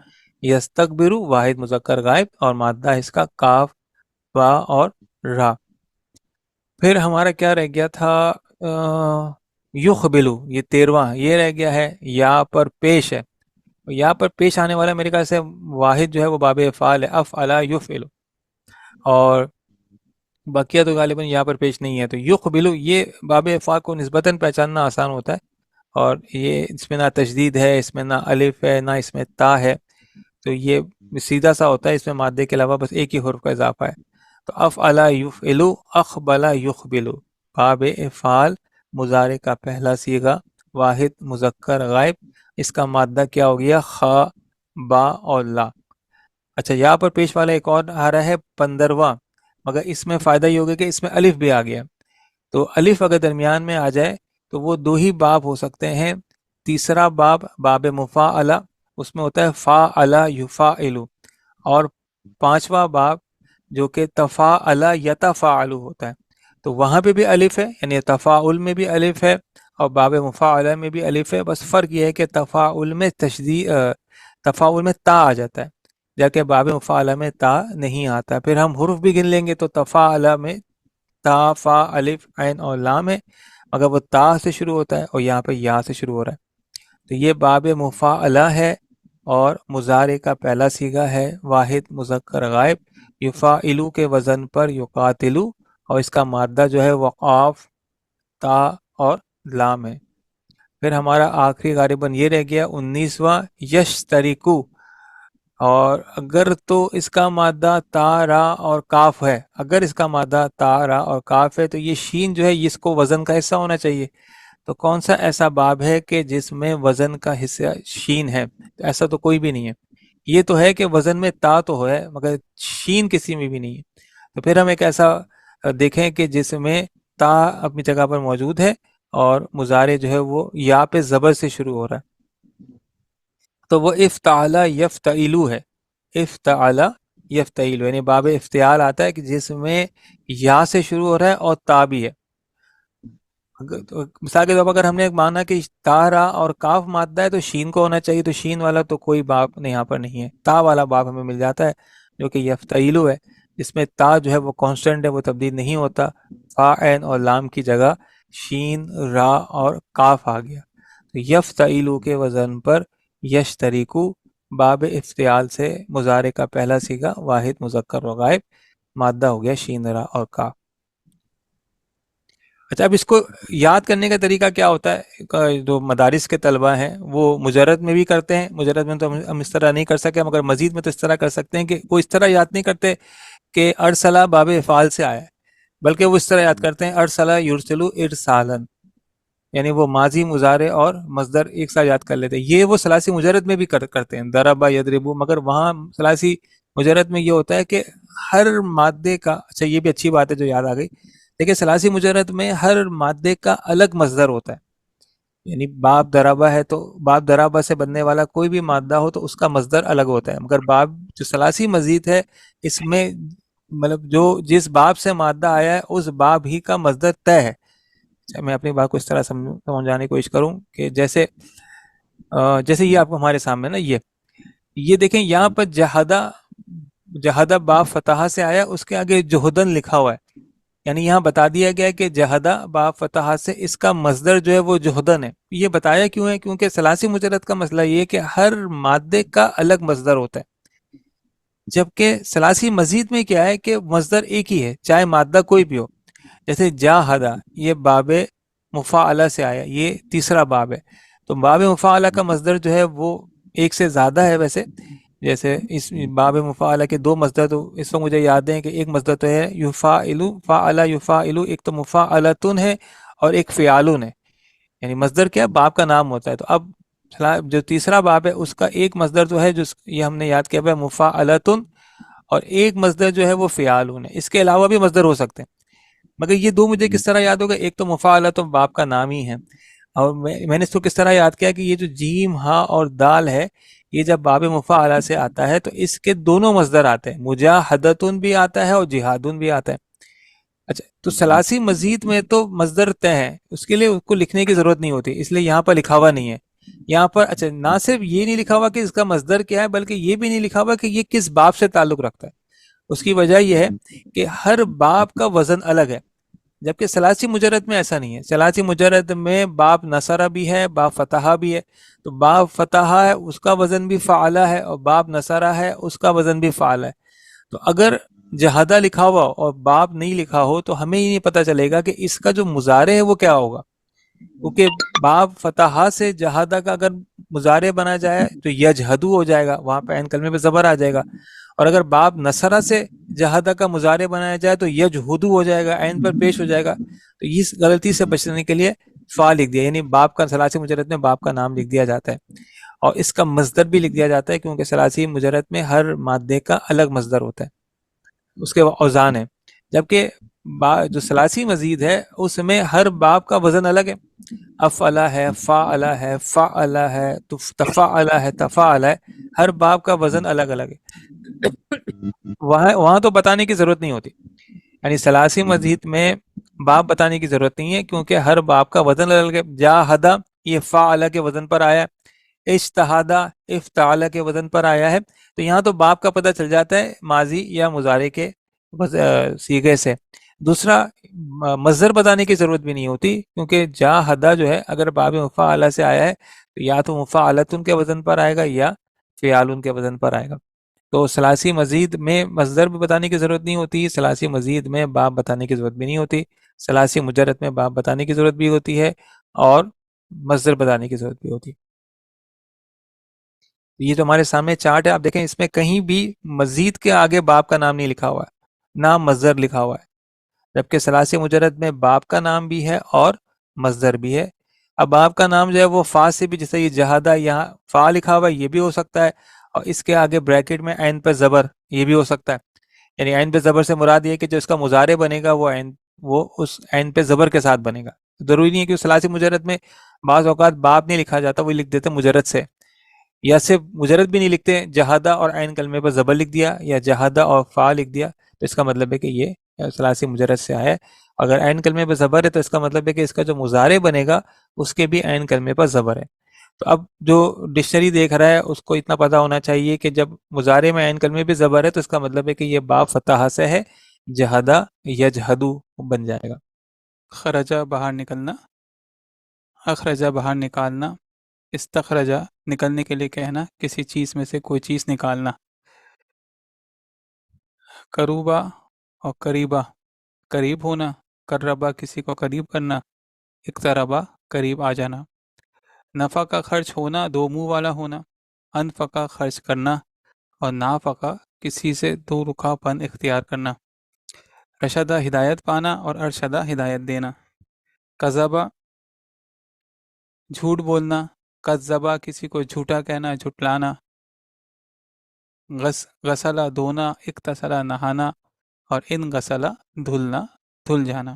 Speaker 1: یستکبرو، واحد مذکر غائب، اور مادہ اس کا کاف، با اور را. پھر ہمارا کیا رہ گیا تھا؟ یخبلو، یہ 13واں یہ رہ گیا ہے. یا پر پیش ہے، یا پر پیش آنے والا میرے خیال سے واحد جو ہے وہ باب افعال ہے، افعلا یفعلو، اور بقیہ تو غالباً یہاں پر پیش نہیں ہے. تو یقبلو یہ باب افعال کو نسبتاً پہچاننا آسان ہوتا ہے، اور یہ اس میں نہ تشدید ہے، اس میں نہ الف ہے، نہ اس میں تا ہے، تو یہ سیدھا سا ہوتا ہے، اس میں مادے کے علاوہ بس ایک ہی حرف کا اضافہ ہے. تو افعلا یفعلو، اقبلا یقبلو، باب افعال مضارع کا پہلا صیغہ، واحد مذکر غائب، اس کا مادہ کیا ہو گیا؟ خا، با اور لا. اچھا یہاں پر پیش والا ایک اور آ رہا ہے 15واں، مگر اس میں فائدہ یہ ہوگا کہ اس میں الف بھی آ گیا. تو الف اگر درمیان میں آ جائے تو وہ 2 ہی باب ہو سکتے ہیں، تیسرا باب باب مفاعلہ، اس میں ہوتا ہے فاعل یفاعل، اور پانچواں باب جو کہ تفاعل یتفاعل ہوتا ہے، تو وہاں پہ بھی الف ہے، یعنی تفاعل میں بھی الف ہے اور باب مفاعلہ میں بھی الف ہے، بس فرق یہ ہے کہ تفاعل میں تفاعل میں تا آ جاتا ہے، جبکہ باب مفاعلہ میں تا نہیں آتا۔ پھر ہم حروف بھی گن لیں گے تو تفاعلہ میں تا، فا، الف، عین اور لام ہے، مگر وہ تا سے شروع ہوتا ہے اور یہاں پہ یا سے شروع ہو رہا ہے۔ تو یہ باب مفاعلہ ہے اور مضارع کا پہلا صیغہ ہے واحد مذکر غائب، یفاعلو کے وزن پر یقاتلو، اور اس کا مادہ جو ہے وہ قاف، تا اور لام ہے۔ پھر ہمارا آخری غالباً یہ رہ گیا 19واں یشترکو، اور اگر تو اس کا مادہ تا، را اور کاف ہے، اگر اس کا مادہ تا، را اور کاف ہے تو یہ شین جو ہے اس کو وزن کا حصہ ہونا چاہیے۔ تو کون سا ایسا باب ہے کہ جس میں وزن کا حصہ شین ہے؟ ایسا تو کوئی بھی نہیں ہے۔ یہ تو ہے کہ وزن میں تا تو ہے مگر شین کسی میں بھی نہیں ہے۔ تو پھر ہم ایک ایسا دیکھیں کہ جس میں تا اپنی جگہ پر موجود ہے اور مضارع جو ہے وہ یا پہ زبر سے شروع ہو رہا ہے، تو وہ افتعل یفتعلو ہے، افتعل یفتعلو، یعنی باب افتعال آتا ہے کہ جس میں یا سے شروع ہو رہا ہے اور تا بھی ہے۔ مثال کے طور پر اگر ہم نے ایک مانا کہ تا، را اور کاف مادہ ہے تو شین کو ہونا چاہیے، تو شین والا تو کوئی باب یہاں پر نہیں ہے، تا والا باب ہمیں مل جاتا ہے جو کہ یفتعلو ہے، جس میں تا جو ہے وہ کانسٹنٹ ہے، وہ تبدیل نہیں ہوتا، فا، عین اور لام کی جگہ شین، را اور کاف آ گیا۔ تو یفتعلو کے وزن پر یشترکو، باب افتعال سے مضارع کا پہلا صیغہ واحد مذکر و غائب، مادہ ہو گیا شین، را اور کاف۔ اچھا، اب اس کو یاد کرنے کا طریقہ کیا ہوتا ہے؟ جو مدارس کے طلبہ ہیں وہ مجرد میں بھی کرتے ہیں، مجرد میں تو ہم اس طرح نہیں کر سکے، مگر مزید میں تو اس طرح کر سکتے ہیں کہ وہ اس طرح یاد نہیں کرتے کہ ارسلہ باب افعال سے آیا ہے، بلکہ وہ اس طرح یاد کرتے ہیں ارسلہ یرسلو ارسالن، یعنی وہ ماضی، مضارع اور مصدر ایک ساتھ یاد کر لیتے ہیں۔ یہ وہ ثلاثی مجرد میں بھی کرتے ہیں، ضربہ، یضربو، مگر وہاں ثلاثی مجرد میں یہ ہوتا ہے کہ ہر مادے کا، اچھا یہ بھی اچھی بات ہے جو یاد آ گئی، دیکھیں ثلاثی مجرد میں ہر مادے کا الگ مصدر ہوتا ہے، یعنی باب ضربہ ہے تو باب ضربہ سے بننے والا کوئی بھی مادہ ہو تو اس کا مصدر الگ ہوتا ہے، مگر باب جو ثلاثی مزید ہے اس میں مطلب جو جس باب سے مادہ آیا ہے اس باب ہی کا مصدر طے ہے۔ میں اپنی بات کو اس طرح سمجھانے کی کوشش کروں کہ جیسے یہ آپ کو ہمارے سامنے نا یہ دیکھیں یہاں پر جہدہ باب فتحہ سے آیا، اس کے آگے جہدن لکھا ہوا ہے، یعنی یہاں بتا دیا گیا کہ جہدہ باب فتحہ سے اس کا مصدر جو ہے وہ جہدن ہے۔ یہ بتایا کیوں ہے؟ کیونکہ ثلاثی مجرد کا مسئلہ یہ ہے کہ ہر مادے کا الگ مصدر ہوتا ہے، جبکہ ثلاثی مزید میں کیا ہے کہ مصدر ایک ہی ہے چاہے مادہ کوئی بھی ہو۔ جیسے جاہدہ، یہ باب مفاعلہ سے آیا، یہ تیسرا باب ہے، تو باب مفاعلہ کا مصدر جو ہے وہ ایک سے زیادہ ہے ویسے، جیسے اس باب مفاعلہ کے دو مصدر تو اس وقت مجھے یاد ہیں کہ ایک مصدر تو ہے یفاعلو، فاعلہ یفاعلو، ایک تو مفاعلتن ہے اور ایک فعالن ہے، یعنی مصدر کیا باب کا نام ہوتا ہے۔ تو اب جو تیسرا باب ہے اس کا ایک مصدر جو ہے جو یہ ہم نے یاد کیا ہے مفاعلتن، اور ایک مصدر جو ہے وہ فعالن ہے، اس کے علاوہ بھی مصدر ہو سکتے ہیں، مگر یہ دو مجھے کس طرح یاد ہوگا؟ ایک تو مفاعلتن باب کا نام ہی ہے، اور میں نے اس کو کس طرح یاد کیا کہ یہ جو جیم، ہا اور دال ہے یہ جب باب مفاعلہ سے آتا ہے تو اس کے دونوں مصدر آتے ہیں، مجاہدتن بھی آتا ہے اور جہادن بھی آتا ہے۔ اچھا، تو ثلاثی مزید میں تو مصدر طے ہے، اس کے لیے اس کو لکھنے کی ضرورت نہیں ہوتی، اس لیے یہاں پر لکھا ہوا نہیں ہے یہاں پر۔ اچھا، نہ صرف یہ نہیں لکھا ہوا کہ اس کا مصدر کیا ہے، بلکہ یہ بھی نہیں لکھا ہوا کہ یہ کس باب سے تعلق رکھتا ہے۔ اس کی وجہ یہ ہے کہ ہر باب کا وزن الگ ہے، جبکہ ثلاثی مجرد میں ایسا نہیں ہے۔ ثلاثی مجرد میں باب نصرہ بھی ہے، باب فتحہ بھی ہے، تو باب فتحہ ہے اس کا وزن بھی فعلہ ہے، اور باب نصرہ ہے اس کا وزن بھی فعلہ ہے۔ تو اگر جہدہ لکھا ہوا اور باب نہیں لکھا ہو تو ہمیں ہی نہیں پتہ چلے گا کہ اس کا جو مضارع ہے وہ کیا ہوگا، کیونکہ باب فتحہ سے جہدہ کا اگر مضارع بنا جائے تو یجہدو ہو جائے گا، وہاں پہ عین کلمے پہ زبر آ جائے گا، اور اگر باب نصرہ سے جہدہ کا مضارع بنایا جائے تو یجہدو ہو جائے گا، عین پر پیش ہو جائے گا۔ تو اس غلطی سے بچنے کے لیے فا لکھ دیا، یعنی باب کا ثلاثی مجرد میں باب کا نام لکھ دیا جاتا ہے، اور اس کا مصدر بھی لکھ دیا جاتا ہے، کیونکہ ثلاثی مجرد میں ہر مادے کا الگ مصدر ہوتا ہے، اس کے اوزان ہے۔ جبکہ جو ثلاثی مزید ہے اس میں ہر باب کا وزن الگ ہے. افعلا ہے، فعلا ہے، فعلا ہے، تفعلا ہے، تفعلا ہے، ہر باب کا وزن الگ الگ ہے. وہاں تو بتانے کی ضرورت نہیں ہوتی. یعنی ثلاثی مزید میں باب بتانے کی ضرورت نہیں ہے کیونکہ ہر باب کا وزن الگ ہے. جاہدہ یہ فعلا کے وزن پر آیا ہے، اجتہادہ افتعلا کے وزن پر آیا ہے. تو یہاں تو باب کا پتہ چل جاتا ہے ماضی یا مضارع کے صیغے سے. دوسرا مصدر بتانے کی ضرورت بھی نہیں ہوتی کیونکہ جاہدہ جو ہے اگر باب مفعلہ سے آیا ہے تو یا تو مفعلتن کے وزن پر آئے گا یا فعالن کے وزن پر آئے گا. تو ثلاثی مزید میں مصدر بھی بتانے کی ضرورت نہیں ہوتی، ثلاثی مزید میں باب بتانے کی ضرورت بھی نہیں ہوتی، ثلاثی مجرد میں باب بتانے کی ضرورت بھی ہوتی ہے اور مصدر بتانے کی ضرورت بھی ہوتی ہے. یہ جو ہمارے سامنے چارٹ ہے آپ دیکھیں اس میں کہیں بھی مزید کے آگے باب کا نام نہیں لکھا ہوا ہے، نہ مصدر لکھا ہوا ہے، جبکہ ثلاثی مجرد میں باب کا نام بھی ہے اور مصدر بھی ہے. اب باب کا نام جو ہے وہ فا سے بھی، جیسے یہ جہادہ یہاں فا لکھا ہوا ہے یہ بھی ہو سکتا ہے، اور اس کے آگے بریکٹ میں عین پہ زبر یہ بھی ہو سکتا ہے. یعنی عین پہ زبر سے مراد یہ کہ جو اس کا مضارع بنے گا وہ اس عین پہ زبر کے ساتھ بنے گا. ضروری نہیں ہے کہ ثلاثی مجرد میں بعض اوقات باب نہیں لکھا جاتا، وہ لکھ دیتے مجرد سے، یا صرف مجرد بھی نہیں لکھتے، جہادہ اور عین کلمے پر زبر لکھ دیا یا جہادہ اور فا لکھ دیا تو اس کا مطلب ہے کہ یہ ثلاثی مجرد سے آیا ہے. اگر عین کلمے پر زبر ہے تو اس کا مطلب ہے کہ اس کا جو مضارع بنے گا اس کے بھی عین کلمے پر زبر ہے. تو اب جو ڈکشنری دیکھ رہا ہے اس کو اتنا پتہ ہونا چاہیے کہ جب مضارع میں عین کلمے پہ زبر ہے تو اس کا مطلب ہے کہ یہ باب فتح سے ہے، جہادہ یجہدو بن جائے گا. خرجہ باہر نکلنا، اخرجہ باہر نکالنا، استخرجہ نکلنے کے لیے کہنا، کسی چیز میں سے کوئی چیز نکالنا. قروبہ اور قریبہ قریب ہونا، قربہ کسی کو قریب کرنا، اقتربہ قریب آ جانا. نفع کا خرچ ہونا، دو منہ والا ہونا، انفقہ خرچ کرنا، اور نافقہ کسی سے دو رکھا پن اختیار کرنا. رشدہ ہدایت پانا اور ارشدہ ہدایت دینا. قذبہ جھوٹ بولنا، قذبہ کسی کو جھوٹا کہنا، جھٹلانا. غسلہ دھونا، اغتسلہ نہانا، اور ان غسلہ دھلنا، دھل جانا.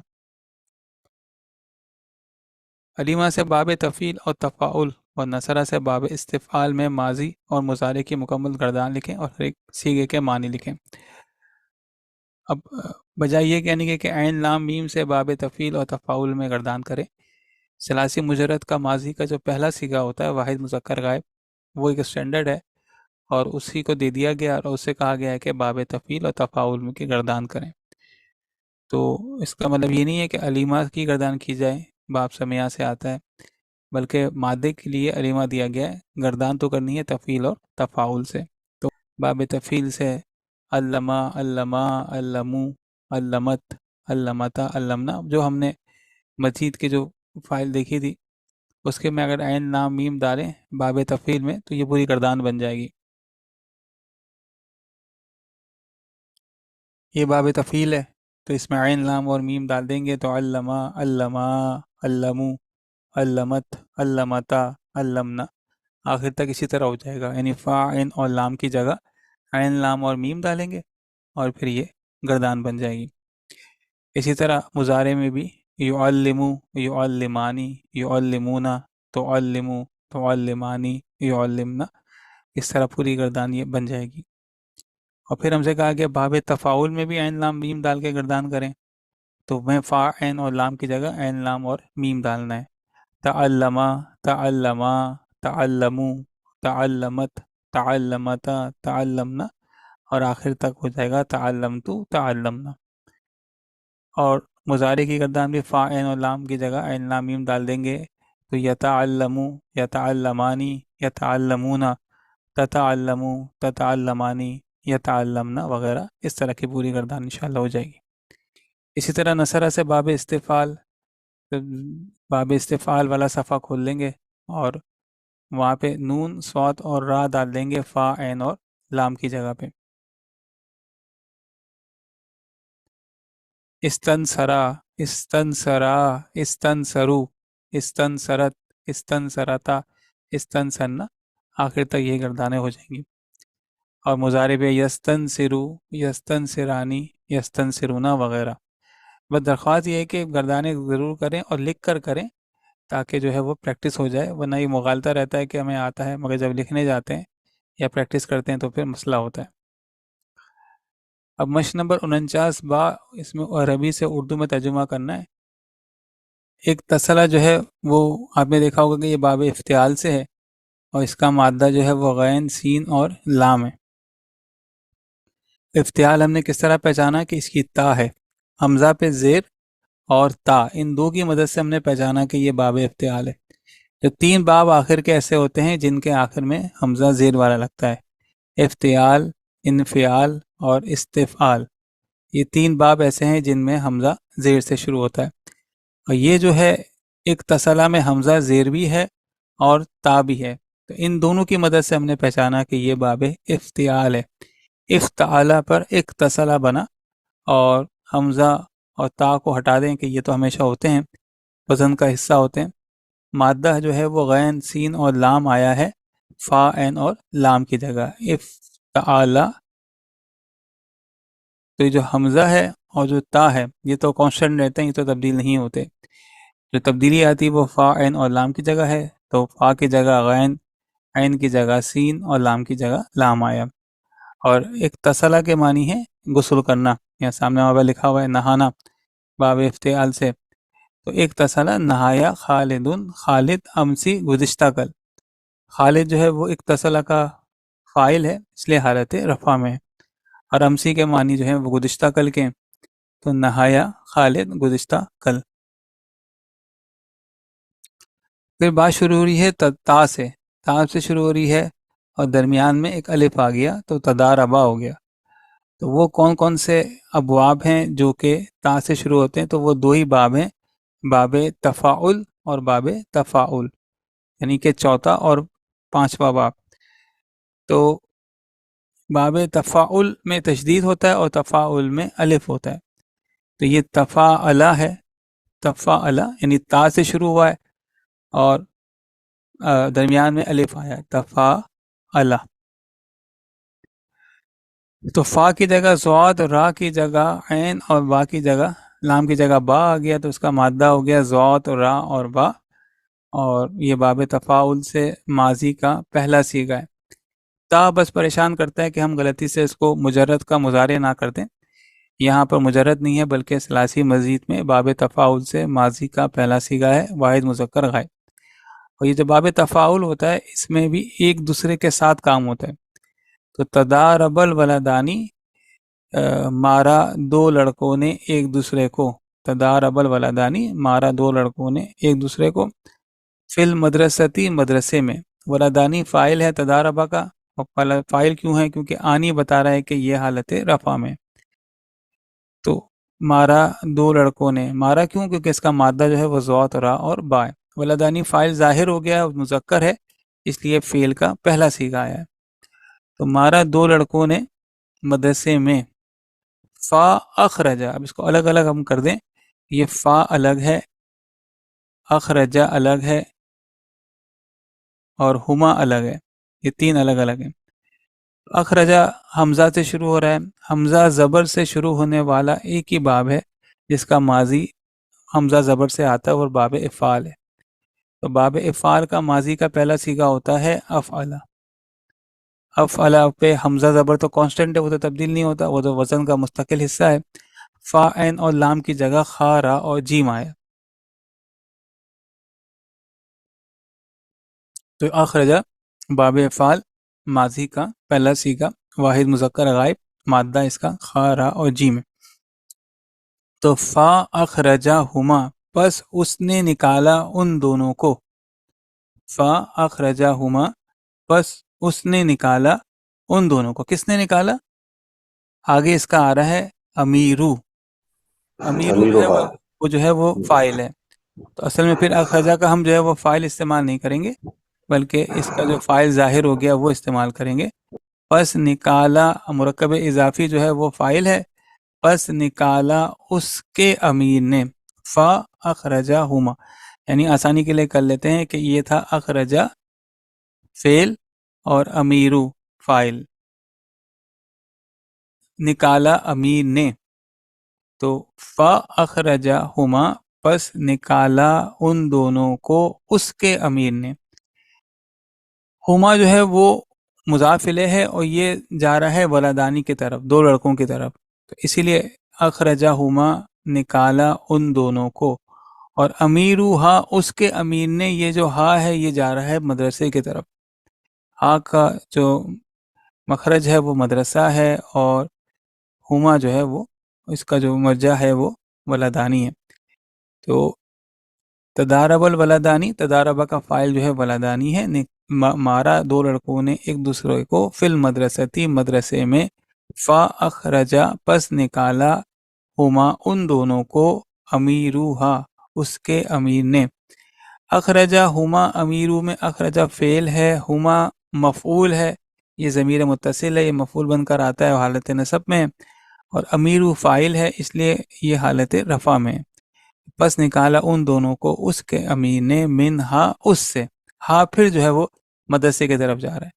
Speaker 1: علیمہ سے باب تفعیل اور تفاعل اور نصرہ سے باب استفعال میں ماضی اور مضارع کی مکمل گردان لکھیں اور ہر ایک صیغے کے معنی لکھیں. اب بجائے یہ کہنے کے کہ عین لام میم سے باب تفعیل اور تفاعل میں گردان کریں، ثلاثی مجرد کا ماضی کا جو پہلا صیغہ ہوتا ہے واحد مذکر غائب، وہ ایک اسٹینڈرڈ ہے اور اسی کو دے دیا گیا اور اس سے کہا گیا ہے کہ باب تفعیل اور تفاعل میں کی گردان کریں. تو اس کا مطلب یہ نہیں ہے کہ علیمہ کی گردان کی جائے، باب سمیہ سے آتا ہے، بلکہ مادے کے لیے علیمہ دیا گیا ہے، گردان تو کرنی ہے تفعیل اور تفاعل سے. تو باب تفعیل سے علمہ، علمہ، علمو، علمت، علمتا، علمنا، جو ہم نے مزید کے جو فائل دیکھی تھی اس کے میں اگر عین لام میم ڈالیں باب تفعیل میں تو یہ پوری گردان بن جائے گی. یہ باب تفعیل ہے تو اس میں عین لام اور میم ڈال دیں گے تو علمہ، علمہ، علمو، علمت، علمتا، علمنا، آخر تک اسی طرح ہو جائے گا. یعنی فا عین اور لام کی جگہ عین لام اور میم ڈالیں گے اور پھر یہ گردان بن جائے گی. اسی طرح مضارع میں بھی یعلمو، یعلمانی، یعلمونا، تعلمو، تعلمانی، یعلمنا، اس طرح پوری گردان یہ بن جائے گی. اور پھر ہم سے کہا کہ باب تفاعل میں بھی عین لام میم ڈال کے گردان کریں تو میں فا عین اور لام کی جگہ عین لام اور میم ڈالنا ہے. تعلمہ، تعلمہ، تعلمو، تعلمت، تعلمتا، تعلمنا، اور آخر تک ہو جائے گا تعلمتو، تعلمنا. اور مضارع کی گردان بھی فا عین اور لام کی جگہ عین لام میم ڈال دیں گے تو یتعلمو، یتعلمانی، یتعلمونا، تتعلمو، تتعلمانی، یتعلمنا وغیرہ، اس طرح کی پوری گردان انشاءاللہ ہو جائے گی. اسی طرح نصرہ سے باب استفعال، باب استفعال والا صفحہ کھول لیں گے اور وہاں پہ نون، صاد اور را ڈال دیں گے فا عین اور لام کی جگہ پہ. استنصرا، استنصرا، استنصرو، استنصرت، استنصرتا، استنصرنا، آخر تک یہ گردانیں ہو جائیں گی. اور مضارع پہ یستنصرو، یستنصرانی، یستنصرونا وغیرہ. بس درخواست یہ ہے کہ گردانے ضرور کریں اور لکھ کر کریں تاکہ جو ہے وہ پریکٹس ہو جائے، ورنہ یہ مغالطہ رہتا ہے کہ ہمیں آتا ہے مگر جب لکھنے جاتے ہیں یا پریکٹس کرتے ہیں تو پھر مسئلہ ہوتا ہے۔ اب مشق نمبر 49 با، اس میں عربی سے اردو میں ترجمہ کرنا ہے۔ ایک تسلہ جو ہے وہ آپ نے دیکھا ہوگا کہ یہ باب افتعال سے ہے اور اس کا مادہ جو ہے وہ غین، سین اور لام ہے۔ افتعال ہم نے کس طرح پہچانا کہ اس کی تا ہے، حمزہ پہ زیر اور تا، ان دو کی مدد سے ہم نے پہچانا کہ یہ باب افتعال ہے۔ جو 3 باب آخر کے ایسے ہوتے ہیں جن کے آخر میں حمزہ زیر والا لگتا ہے، افتعال، انفعال اور استفعال، یہ 3 باب ایسے ہیں جن میں حمزہ زیر سے شروع ہوتا ہے، اور یہ جو ہے ایک تسلہ میں حمزہ زیر بھی ہے اور تا بھی ہے، تو ان دونوں کی مدد سے ہم نے پہچانا کہ یہ باب افتعال ہے۔ افتعالہ پر ایک تسلہ بنا اور حمزہ اور تا کو ہٹا دیں کہ یہ تو ہمیشہ ہوتے ہیں، وزن کا حصہ ہوتے ہیں۔ مادہ جو ہے وہ غین، سین اور لام آیا ہے فا، عین اور لام کی جگہ، افتعالہ۔ تو یہ جو حمزہ ہے اور جو تا ہے یہ تو کانسٹنٹ رہتے ہیں، یہ تو تبدیل نہیں ہوتے، جو تبدیلی آتی ہے وہ فا، عین اور لام کی جگہ ہے، تو فا کی جگہ غین، عین کی جگہ سین اور لام کی جگہ لام آیا۔ اور ایک تسلہ کے معنی ہے غسل کرنا، یہاں سامنے وہاں پہ لکھا ہوا ہے نہانا باب افتعال سے، تو ایک تسلہ نہایا خالد، خالد امسی گزشتہ کل، خالد جو ہے وہ ایک تسلہ کا فاعل ہے اس لیے حالت رفع میں ہے، اور امسی کے معنی جو ہیں وہ گزشتہ کل کے ہیں، تو نہایا خالد گزشتہ کل۔ پھر بات شروع ہو رہی ہے تا سے، تا سے شروع ہو رہی ہے اور درمیان میں ایک الف آ گیا تو تداربا ہو گیا۔ تو وہ کون کون سے ابواب ہیں جو کہ تا سے شروع ہوتے ہیں؟ تو وہ 2 ہی باب ہیں، باب تفاعل اور باب تفاعل، یعنی کہ چوتھا اور 5واں باب۔ تو باب تفاعل میں تشدید ہوتا ہے اور تفاعل میں الف ہوتا ہے، تو یہ تفاعلہ ہے، تفاعلہ یعنی تا سے شروع ہوا ہے اور درمیان میں الف آیا ہے، تفاعلہ۔ تو فا کی جگہ زواد، را کی جگہ عین اور با کی جگہ لام کی جگہ با آ گیا، تو اس کا مادہ ہو گیا زواد، را اور با، اور یہ باب تفاعل سے ماضی کا پہلا صیغہ ہے۔ تا بس پریشان کرتا ہے کہ ہم غلطی سے اس کو مجرد کا مضارع نہ کر دیں، یہاں پر مجرد نہیں ہے بلکہ ثلاثی مزید میں باب تفاعل سے ماضی کا پہلا صیغہ ہے، واحد مذکر غائب، اور یہ جو باب تفاعل ہوتا ہے اس میں بھی ایک دوسرے کے ساتھ کام ہوتا ہے۔ تو تدارب الولدانی، مارا 2 لڑکوں نے ایک دوسرے کو، تدارب الولدانی مارا 2 لڑکوں نے ایک دوسرے کو، فی المدرستی مدرسے میں، ولدانی فائل ہے تداربہ کا، فائل کیوں ہے؟ کیونکہ آنی بتا رہا ہے کہ یہ حالت رفع میں، تو مارا 2 لڑکوں نے، مارا کیوں؟ کیونکہ اس کا مادہ جو ہے وہ ضوات، را اور با ہے، ولدانی فائل ظاہر ہو گیا، مذکر ہے اس لیے فعل کا پہلا صیغہ آیا ہے، تو مارا 2 لڑکوں نے مدرسے میں، فا اخرجا، اب اس کو الگ الگ ہم کر دیں، یہ فا الگ ہے، اخرجا الگ ہے اور ہما الگ ہے، یہ 3 الگ الگ ہیں۔ اخرجا حمزہ سے شروع ہو رہا ہے، حمزہ زبر سے شروع ہونے والا ایک ہی باب ہے جس کا ماضی حمزہ زبر سے آتا ہے اور باب افعال ہے، تو باب افعال کا ماضی کا پہلا صیغہ ہوتا ہے افعلہ۔ افعلہ پہ حمزہ زبر تو کانسٹنٹ ہے، وہ تو تبدیل نہیں ہوتا، وہ تو وزن کا مستقل حصہ ہے، فا، عین اور لام کی جگہ خا، را اور جیم آیا، تو اخرجہ باب افعال ماضی کا پہلا صیغہ، واحد مذکر غائب، مادہ اس کا خا، را اور جیم ہے، تو فا اخرجہ ہما، پس اس نے نکالا ان دونوں کو، فا اخرجہ ہما، پس اس نے نکالا ان دونوں کو، کس نے نکالا؟ آگے اس کا آ رہا ہے امیرو، امیرو جو ہے وہ جو ہے وہ فاعل ہے، تو اصل میں پھر اخرجہ کا ہم جو ہے وہ فاعل استعمال نہیں کریں گے بلکہ اس کا جو فاعل ظاہر ہو گیا وہ استعمال کریں گے۔ پس نکالا، مرکب اضافی جو ہے وہ فاعل ہے، پس نکالا اس کے امیر نے، فا اخرجہ ہما، یعنی آسانی کے لیے کر لیتے ہیں کہ یہ تھا اخرجہ فعل اور امیرو فاعل، نکالا امیر نے، تو فَأَخْرَجَهُمَا پس نکالا ان دونوں کو اس کے امیر نے. ہما جو ہے وہ مضاف الیہ ہے اور یہ جا رہا ہے ولدانی کی طرف، دو لڑکوں کی طرف، تو اسی لیے اخرجہما نکالا ان دونوں کو، اور امیرو ہا اس کے امیر نے، یہ جو ہا ہے یہ جا رہا ہے مدرسے کی طرف. ہا کا جو مخرج ہے وہ مدرسہ ہے، اور ہما جو ہے وہ اس کا جو مرجع ہے وہ ولدانی ہے. تو تدارب الولدانی، تداربہ کا فائل جو ہے ولدانی ہے. مارا دو لڑکوں نے ایک دوسرے کو فی المدرستی مدرسے میں، فا اخرجا پس نکالا، ہما ان دونوں کو، امیروہا اس کے امیر نے. اخرجا ہما امیرو میں اخرجا فعل ہے، ہما مفعول ہے، یہ ضمیر متصل ہے، یہ مفعول بن کر آتا ہے حالت نصب میں، اور امیرو فاعل ہے اس لیے یہ حالت رفع میں. پس نکالا ان دونوں کو اس کے امیر نے، منہا اس سے. ہا پھر جو ہے وہ مدرسے کی طرف جا رہا ہے.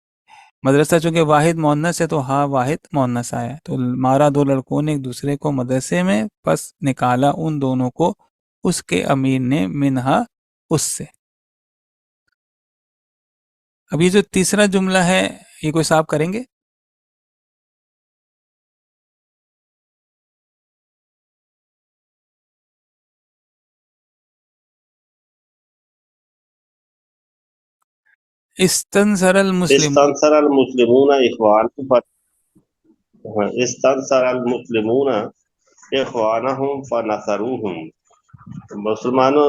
Speaker 1: مدرسہ چونکہ واحد مؤنث ہے تو ہا واحد مؤنث آیا ہے. تو مارا دو لڑکوں نے ایک دوسرے کو مدرسے میں، پس نکالا ان دونوں کو اس کے امیر نے، منہا اس سے. اب یہ جو تیسرا جملہ ہے یہ کوئی صاحب کریں گے؟ استنصر المسلم،
Speaker 2: استنصر المسلمون استنصر المسلمون اخوانهم فنصروهم. مسلمانوں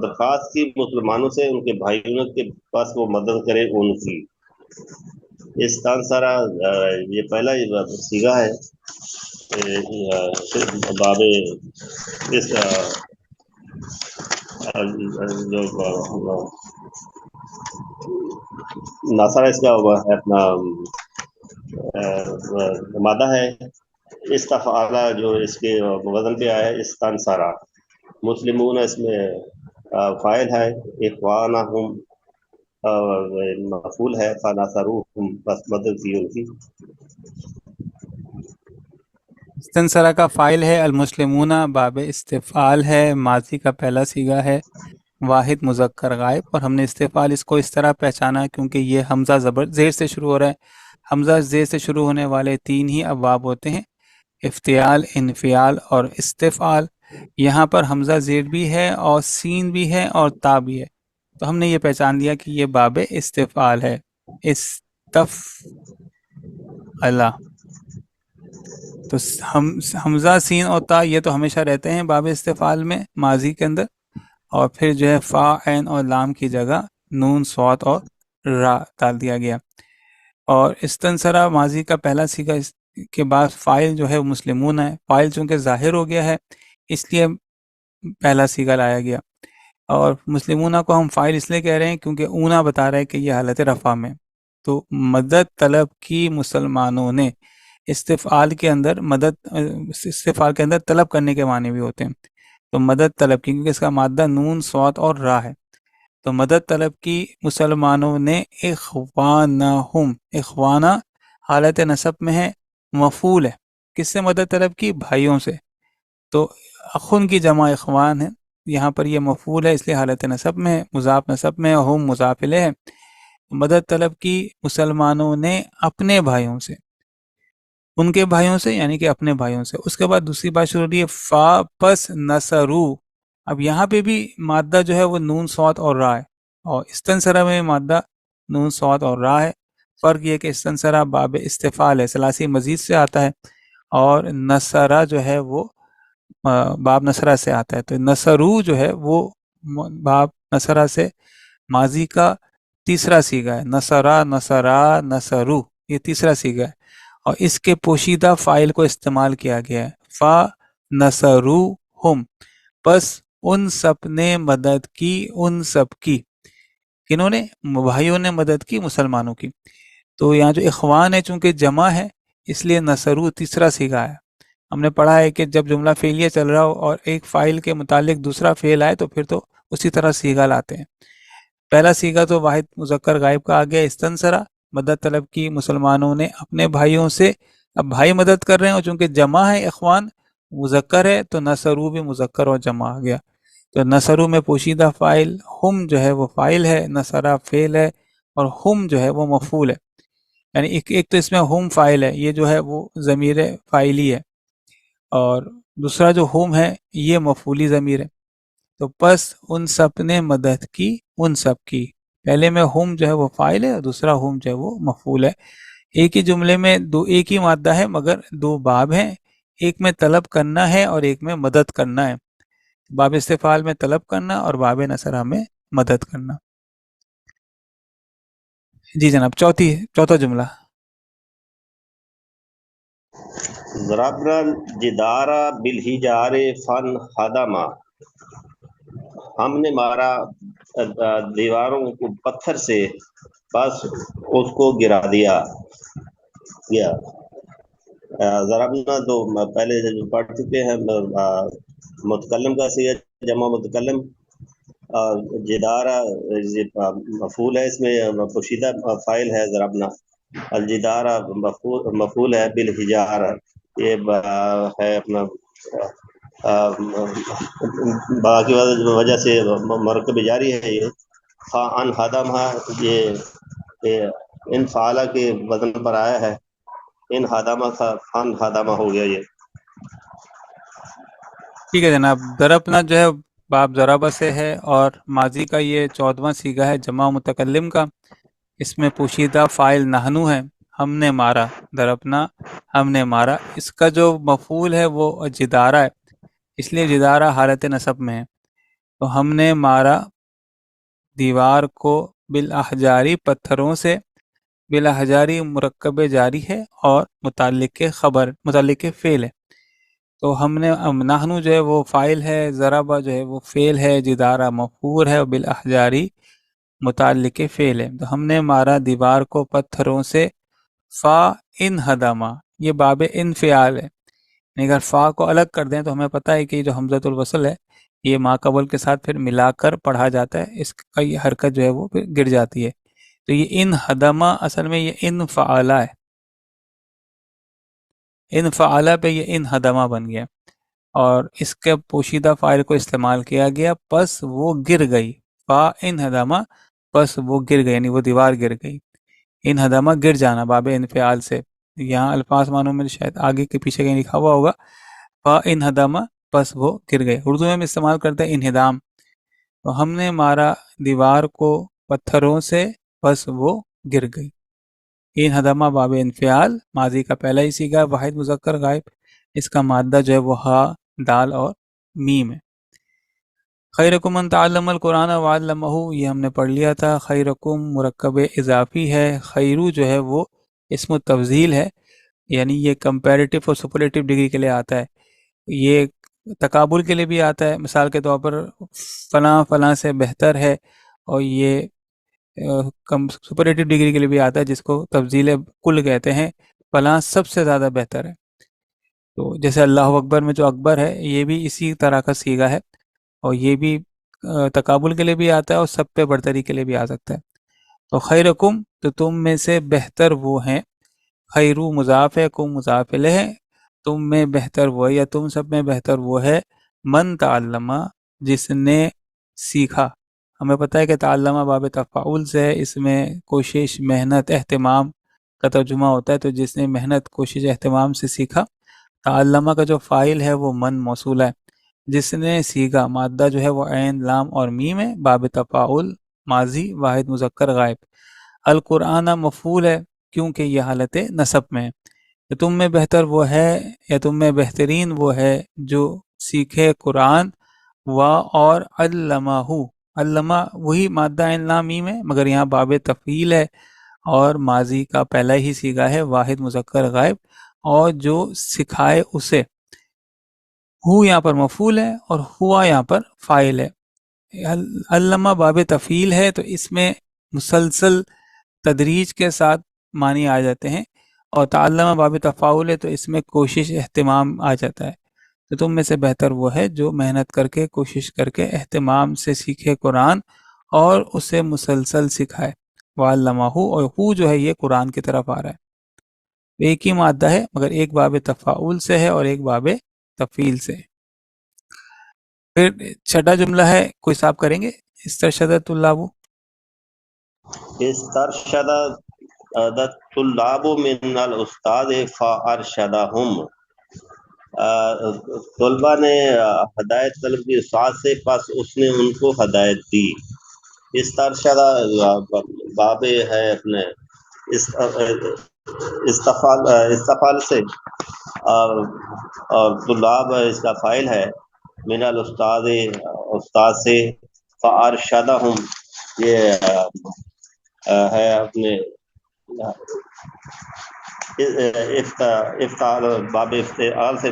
Speaker 2: درخواست کی مسلمانوں سے ان کے بھائیوں کے پاس وہ مدد کرے ان کی. استنصرہ یہ پہلا صیغہ ہے باب اس جو ناصرہ اس کا ہے اپنا مادہ ہے. استفعالہ جو اس کے وزن پہ آیا ہے استنصرہ. مسلمون اس میں فاعل ہے، اخوانہم مفعول ہے، فنصروہم بس مدد کی ان کی.
Speaker 1: استنصرہ کا فائل ہے، المسلمون باب استفعال ہے، ماضی کا پہلا صیغہ ہے، واحد مذکر غائب. اور ہم نے استفعال اس کو اس طرح پہچانا کیونکہ یہ حمزہ زبر زیر سے شروع ہو رہا ہے. حمزہ زیر سے شروع ہونے والے تین ہی ابواب ہوتے ہیں، افتعال، انفعال اور استفعال. یہاں پر حمزہ زیر بھی ہے اور سین بھی ہے اور تا بھی ہے، تو ہم نے یہ پہچان لیا کہ یہ باب استفعال ہے. استفعلا، تو حمزہ سین اور تا یہ تو ہمیشہ رہتے ہیں باب استفعال میں ماضی کے اندر، اور پھر جو ہے فا عین اور لام کی جگہ نون صاد اور را ڈال دیا گیا. اور استنصرہ ماضی کا پہلا صیغہ، اس کے بعد فاعل جو ہے وہ مسلمون ہے. فاعل چونکہ ظاہر ہو گیا ہے اس لیے پہلا صیغہ لایا گیا، اور مسلمونہ کو ہم فاعل اس لیے کہہ رہے ہیں کیونکہ اونا بتا رہا ہے کہ یہ حالت رفع میں. تو مدد طلب کی مسلمانوں نے، استفعال کے اندر استفعال کے اندر طلب کرنے کے معنی بھی ہوتے ہیں. تو مدد طلب کی، کیونکہ اس کا مادہ نون صاد اور را ہے، تو مدد طلب کی مسلمانوں نے اخوانہم. اخوانہ حالت نصب میں ہے، مفعول ہے. کس سے مدد طلب کی؟ بھائیوں سے. تو اخن کی جمع اخوان ہے، یہاں پر یہ مفعول ہے اس لیے حالت نصب میں ہے، مضاف نصب میں، ہم مضاف الیہ ہے. مدد طلب کی مسلمانوں نے اپنے بھائیوں سے، ان کے بھائیوں سے یعنی کہ اپنے بھائیوں سے. اس کے بعد دوسری بات شروع ہو رہی ہے، فا پس نصرو. اب یہاں پہ بھی مادہ جو ہے وہ نون صاد اور را ہے، اور استنصرہ میں مادہ نون صاد اور را ہے. فرق یہ کہ استنصرہ باب استفعال ہے، ثلاثی مزید سے آتا ہے، اور نصرہ جو ہے وہ باب نصرہ سے آتا ہے. تو نصرو جو ہے وہ باب نصرہ سے ماضی کا تیسرا صیغہ ہے. نصرہ، نصرا، نصرو، یہ تیسرا صیغہ ہے، اور اس کے پوشیدہ فاعل کو استعمال کیا گیا ہے، فا نصروہم. پس ان سب نے مدد کی، ان سب کی، کنہوں نے؟ بھائیوں نے مدد کی مسلمانوں کی. تو یہاں جو اخوان ہے چونکہ جمع ہے اس لیے نصرو تیسرا صیغہ ہے. ہم نے پڑھا ہے کہ جب جملہ فعلیہ چل رہا ہو اور ایک فاعل کے متعلق دوسرا فعل آئے تو پھر تو اسی طرح صیغہ لاتے ہیں. پہلا صیغہ تو واحد مذکر غائب کا آ گیا استنصرہ، مدد طلب کی مسلمانوں نے اپنے بھائیوں سے. اب بھائی مدد کر رہے ہیں اور چونکہ جمع ہے اخوان مذکر ہے تو نصرو بھی مذکر اور جمع آ گیا، تو نصرو میں پوشیدہ فائل، ہم جو ہے وہ فائل ہے، نصرہ فعل ہے، اور ہم جو ہے وہ مفعول ہے، یعنی ایک تو اس میں ہم فائل ہے، یہ جو ہے وہ ضمیر فائلی ہے، اور دوسرا جو ہم ہے یہ مفعولی ضمیر ہے، تو پس ان سب نے مدد کی ان سب کی، پہلے میں ہم جو ہے وہ فائل ہے اور دوسرا ہم جو ہے وہ مفعول ہے، ایک ہی جملے میں ایک ہی مادہ ہے مگر دو باب ہیں، ایک میں طلب کرنا ہے اور ایک میں مدد کرنا ہے، باب استفعال میں طلب کرنا اور باب نصرہ میں مدد کرنا۔ جی جناب، چوتھا جملہ۔
Speaker 2: ضربنا الجدار بالحجار فانهدما، ہم نے مارا دیواروں کو پتھر سے، بس اس کو گرا دیا گیا۔ ضربنا تو پہلے جو پڑھ چکے ہیں، متکلم کا صیغہ جمع متکلم، جدارہ مفعول ہے، اس میں پوشیدہ فائل ہے ضربنا، الجدارہ مفعول ہے، بالحجارہ یہ ہے اپنا باقی وجہ سے مرکب جاری ہے، یہ ان ہدم یہ ان فعالہ کے وزن پر آیا ہے، ان ہدامہ تھا ان ہدامہ ہو گیا یہ۔
Speaker 1: ٹھیک ہے جناب، ضربنا جو ہے باب ضربہ سے ہے، اور ماضی کا یہ 14واں صیغہ ہے جمع متکلم کا، اس میں پوشیدہ فاعل نحنو ہے، ہم نے مارا، ضربنا ہم نے مارا، اس کا جو مفعول ہے وہ جدارہ ہے، اس لیے جدارہ حالت نصب میں ہے، تو ہم نے مارا دیوار کو بالاحجاری پتھروں سے، بالاحجاری مرکب جاری ہے اور متعلق فعل ہے، تو ہم نے نحنو جو ہے وہ فائل ہے، ضربہ جو ہے وہ فعل ہے، جدارہ مفعول ہے، اور بالاحجاری متعلق فعل ہے، تو ہم نے مارا دیوار کو پتھروں سے، فا ان ہدامہ، یہ باب انفعال ہے، یعنی اگر فا کو الگ کر دیں تو ہمیں پتہ ہے کہ یہ جو حمزۃ الوصل ہے یہ ما قبل کے ساتھ پھر ملا کر پڑھا جاتا ہے، اس کا یہ حرکت جو ہے وہ پھر گر جاتی ہے، تو یہ ان ہدامہ اصل میں یہ ان فعالہ ہے، ان فعالہ پہ یہ ان ہدامہ بن گیا، اور اس کے پوشیدہ فاعل کو استعمال کیا گیا، پس وہ گر گئی، فا ان ہدامہ، پس وہ گر گئی، یعنی وہ دیوار گر گئی، ان ہدامہ گر جانا باب انفعال سے، یہاں الفاظ معنوں میں شاید آگے کے پیچھے کہیں لکھا ہوا ہوگا، فا ان ہدامہ، پس وہ گر گئے، اردو میں ہم استعمال کرتے ہیں انہدام، تو ہم نے مارا دیوار کو پتھروں سے، پس وہ گر گئی، ان ہدامہ باب انفعال، ماضی کا پہلا ہی صیغہ واحد مذکر غائب، اس کا مادہ جو ہے وہ ہا، دال اور میم ہے۔ خیرکم من تعلم القرآن وعلمہ، یہ ہم نے پڑھ لیا تھا، خیرکم مرکب اضافی ہے، خیرو جو ہے وہ اسم التفضیل ہے، یعنی یہ کمپیریٹیو اور سپرلیٹیو ڈگری کے لیے آتا ہے، یہ تقابل کے لیے بھی آتا ہے، مثال کے طور پر فلاں فلاں سے بہتر ہے، اور یہ سپرلیٹیو ڈگری کے لیے بھی آتا ہے جس کو تفضیل کل کہتے ہیں، فلاں سب سے زیادہ بہتر ہے، تو جیسے اللہ اکبر میں جو اکبر ہے یہ بھی اسی طرح کا صیغہ ہے، اور یہ بھی تقابل کے لیے بھی آتا ہے اور سب پہ برتری کے لیے بھی آ سکتا ہے، تو خیرکم تو تم میں سے بہتر وہ ہیں، خیرو مضاف ہے، کم مضاف الیہ ہے، تم میں بہتر وہ ہے یا تم سب میں بہتر وہ ہے، من تعلمہ جس نے سیکھا، ہمیں پتہ ہے کہ تعلمہ باب تفاعل سے ہے، اس میں کوشش، محنت، اہتمام کا ترجمہ ہوتا ہے، تو جس نے محنت، کوشش، اہتمام سے سیکھا، تعلمہ کا جو فاعل ہے وہ من موصول ہے، جس نے سیکھا، مادہ جو ہے وہ عین، لام اور میم ہے، باب تفاعل، ماضی واحد مذکر غائب، القرآن مفعول ہے کیونکہ یہ حالت نصب میں ہے، کہ تم میں بہتر وہ ہے یا تم میں بہترین وہ ہے جو سیکھے قرآن، و اور علمہ، علمہ وہی مادہ عین لام میم ہے مگر یہاں باب تفعیل ہے، اور ماضی کا پہلا ہی صیغہ ہے واحد مذکر غائب، اور جو سکھائے اسے، ہو یہاں پر مفعول ہے اور ہوا یہاں پر فاعل ہے، علامہ باب تفعیل ہے تو اس میں مسلسل تدریج کے ساتھ معنی آ جاتے ہیں، اور تعلمہ باب تفاعل ہے تو اس میں کوشش، اہتمام آ جاتا ہے، تو تم میں سے بہتر وہ ہے جو محنت کر کے، کوشش کر کے، اہتمام سے سیکھے قرآن اور اسے مسلسل سکھائے، وعلمہ، اور ہو جو ہے یہ قرآن کی طرف آ رہا ہے، ایک ہی مادہ ہے مگر ایک باب تفاعل سے ہے اور ایک باب تفیل سے. پھر چھٹا جملہ ہے، کوئی صاحب کریں گے؟ استرشد طلاب.
Speaker 2: استرشد الطلاب من الاستاذ فارشدهم، طلبہ نے ہدایت طلب کی استاد سے، پس اس نے ان کو ہدایت دی. استرشدہ باب ہے اپنے استفال سے، اور طلاب اس کا فائل ہے، من الاستاد استاد سے، فارشدہم یہ ہے اپنے افتعال، باب افتعال سے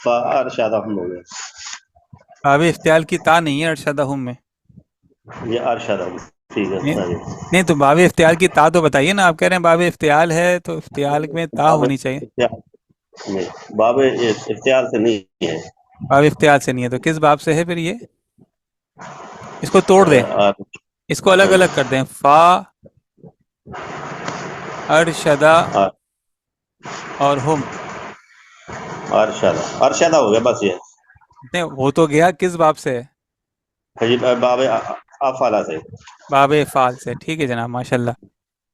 Speaker 2: فارشدہم ہو گیا.
Speaker 1: باب افتعال کی تا نہیں ہے ارشدہم میں.
Speaker 2: یہ ارشدہم ٹھیک ہے
Speaker 1: نہیں
Speaker 2: استاد.
Speaker 1: نہیں، تو باب افتعال کی تا تو بتائیے نا. آپ کہہ رہے ہیں باب افتعال ہے تو افتعال میں تا
Speaker 2: باب
Speaker 1: ہونی چاہیے.
Speaker 2: افتعال نہیں، باب افتعال سے نہیں ہے.
Speaker 1: باب افتعال سے نہیں ہے تو کس باب سے ہے پھر یہ؟ اس کو توڑ دیں، اس کو الگ الگ کر دیں. فا ارشدہ اور ہم.
Speaker 2: ارشدہ ہو گیا بس. یہ
Speaker 1: نہیں، وہ تو گیا کس باب سے ہے؟
Speaker 2: باب افعال سے.
Speaker 1: باب افعال سے. ٹھیک ہے جناب، ماشاءاللہ.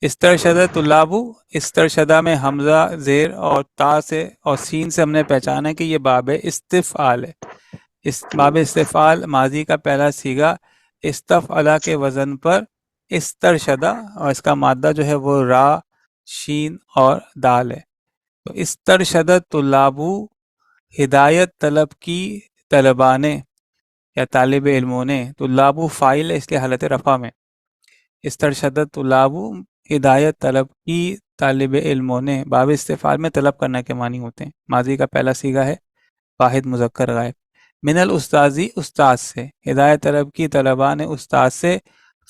Speaker 1: استرشدہ طلاب، استرشدہ میں حمزہ زیر اور تا سے اور سین سے ہم نے پہچانا کہ یہ باب استفعال ہے. اس باب استفعال ماضی کا پہلا صیغہ استفعلا کے وزن پر استرشدہ، اور اس کا مادہ جو ہے وہ را شین اور دال ہے. تو استرشدہ طلاب، ہدایت طلب کی طلباء نے یا طالب علموں نے. طلاب فائل ہے اس لیے حالت رفع میں. استرشدت طلاب، ہدایت طلب کی طالب علموں نے. باب استفعال میں طلب کرنے کے معنی ہوتے ہیں. ماضی کا پہلا صیغہ ہے واحد مذکر غائب. من الاستاذی، استاد سے. ہدایت طلب کی طلباء نے استاد سے.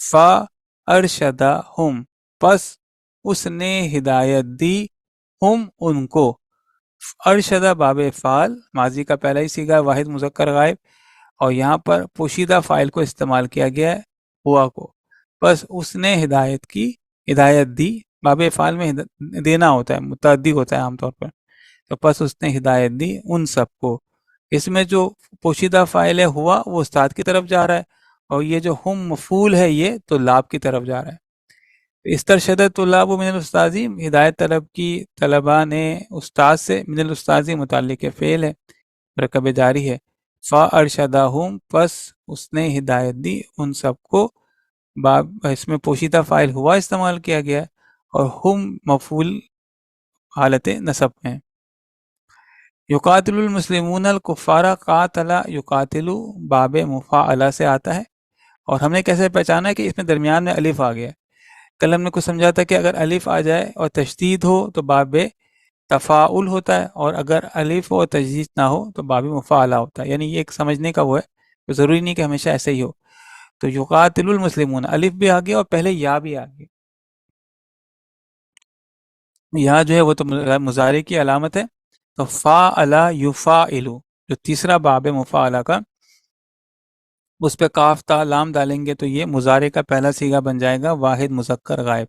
Speaker 1: فا ارشدہم، پس اس نے ہدایت دی. ہم ان کو. ارشدہ باب فعال، ماضی کا پہلا ہی صیغہ واحد مذکر غائب، اور یہاں پر پوشیدہ فاعل کو استعمال کیا گیا ہے، ہوا کو. بس اس نے ہدایت کی، ہدایت دی. باب فعال میں دینا ہوتا ہے، متعدی ہوتا ہے عام طور پر. تو پس اس نے ہدایت دی ان سب کو. اس میں جو پوشیدہ فاعل ہے ہوا، وہ استاد کی طرف جا رہا ہے، اور یہ جو ہم مفعول ہے یہ تو لاب کی طرف جا رہا ہے. استرشد طلاب من الاستاذی، ہدایت طلب کی طلباء نے استاد سے. من الاستاذی متعلق فعل ہے، رکب جاری ہے. فا ارشدہم، پس اس نے ہدایت دی ان سب کو. باب اس میں پوشیدہ فاعل ہوا استعمال کیا گیا ہے، اور ہم مفعول حالت نصب میں. یقاتل المسلمون الکفار، قاتل یقاتل باب مفاعلہ سے آتا ہے. اور ہم نے کیسے پہچانا ہے کہ اس میں درمیان میں الف آ گیا ہے؟ کل ہم نے کچھ سمجھا تھا کہ اگر الف آ جائے اور تشدید ہو تو باب تفاعل ہوتا ہے، اور اگر الف اور تشدید نہ ہو تو باب مفاعلہ ہوتا ہے. یعنی یہ ایک سمجھنے کا وہ ہے، تو ضروری نہیں کہ ہمیشہ ایسے ہی ہو. تو یقاتل المسلمون، الف بھی آ گیا اور پہلے یا بھی آ گیا. یا جو ہے وہ تو مضارع کی علامت ہے. تو فاعلا یفاعلو، جو تیسرا باب ہے مفاعلہ کا، اس پہ کاف تا لام ڈالیں گے تو یہ مضارع کا پہلا صیغہ بن جائے گا واحد مذکر غائب.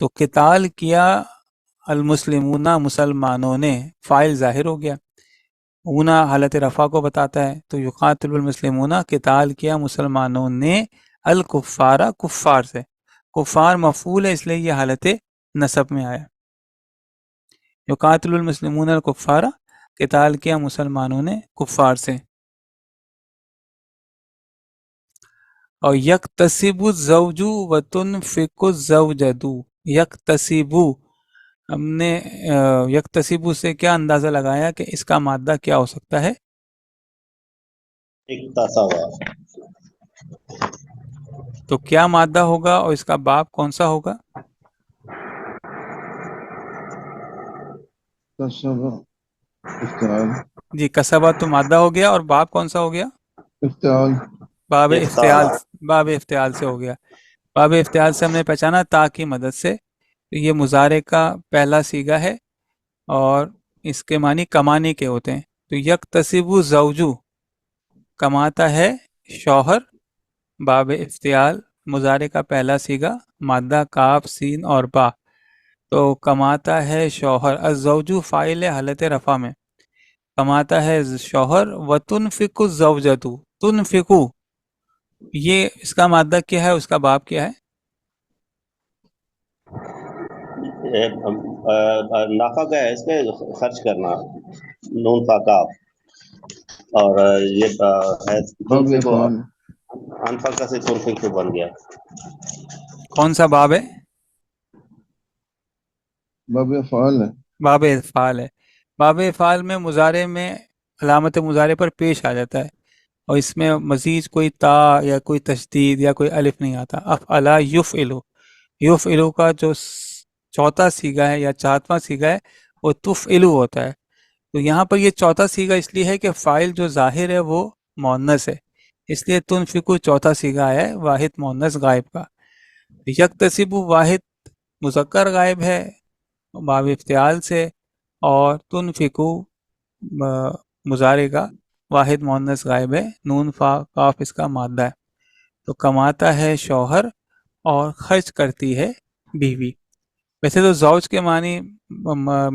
Speaker 1: تو قتال کیا المسلمون، مسلمانوں نے، فاعل ظاہر ہو گیا. اونا حالت رفع کو بتاتا ہے. تو یقاتل المسلمون، قتال کیا مسلمانوں نے، الکفار، کفار سے. کفار مفعول ہے اس لیے یہ حالت نصب میں آیا. یقاتل المسلمون الکفار، قتال کیا مسلمانوں نے کفار سے. اور یکتسب الزوج و تنفق الزوجۃ. یکتسب، ہم نے یکتسب سے کیا اندازہ لگایا کہ اس کا مادہ کیا ہو سکتا ہے؟
Speaker 2: اکتسابہ.
Speaker 1: تو کیا مادہ ہوگا اور اس کا باب کون سا ہوگا؟ جی، کسبہ تو مادہ ہو گیا، اور باب کون سا ہو گیا؟ باب افتعال.
Speaker 2: افتعال.
Speaker 1: باب افتعال سے ہو گیا. باب افتعال سے ہم نے پہچانا تا کی مدد سے. یہ مضارع کا پہلا صیغہ ہے اور اس کے معنی کمانے کے ہوتے ہیں. تو یکتسب زوجو، کماتا ہے شوہر. باب افتعال، مضارع کا پہلا صیغہ، مادہ کاف سین اور با. تو کماتا ہے شوہر، الزوجو فاعل ہے حالت رفع میں، کماتا ہے شوہر، وتنفق الزوجۃ، تنفقو، یہ اس کا مادہ کیا ہے، اس کا باب کیا ہے؟
Speaker 2: نافع کا ہے اس پہ خرچ کرنا، نون فاقاب، اور یہ ہے
Speaker 3: باب
Speaker 2: تنفق،
Speaker 3: افعال.
Speaker 2: انفقہ سے تنفق کو بن گیا۔
Speaker 1: کون سا باب ہے؟
Speaker 3: باب افعال ہے.
Speaker 1: باب افعال ہے۔ باب افعال میں مضارع میں علامت مضارع پر پیش آ جاتا ہے، اور اس میں مزید کوئی تا یا کوئی تشدید یا کوئی الف نہیں آتا۔ افعلا یفعلو، یفعلو کا جو چوتھا سیگا ہے یا چاتواں سیگا ہے وہ تفعلو ہوتا ہے۔ تو یہاں پر یہ چوتھا سیگا اس لیے ہے کہ فاعل جو ظاہر ہے وہ مؤنث ہے، اس لیے تنفقو چوتھا سیگا ہے واحد مؤنث غائب کا۔ یکتسب واحد مذکر غائب ہے باب افتعال سے، اور تنفقو مضارع کا واحد مؤنث غائب ہے، نون فا قاف اس کا مادہ ہے۔ تو کماتا ہے شوہر اور خرچ کرتی ہے بیوی۔ ویسے تو زوج کے معنی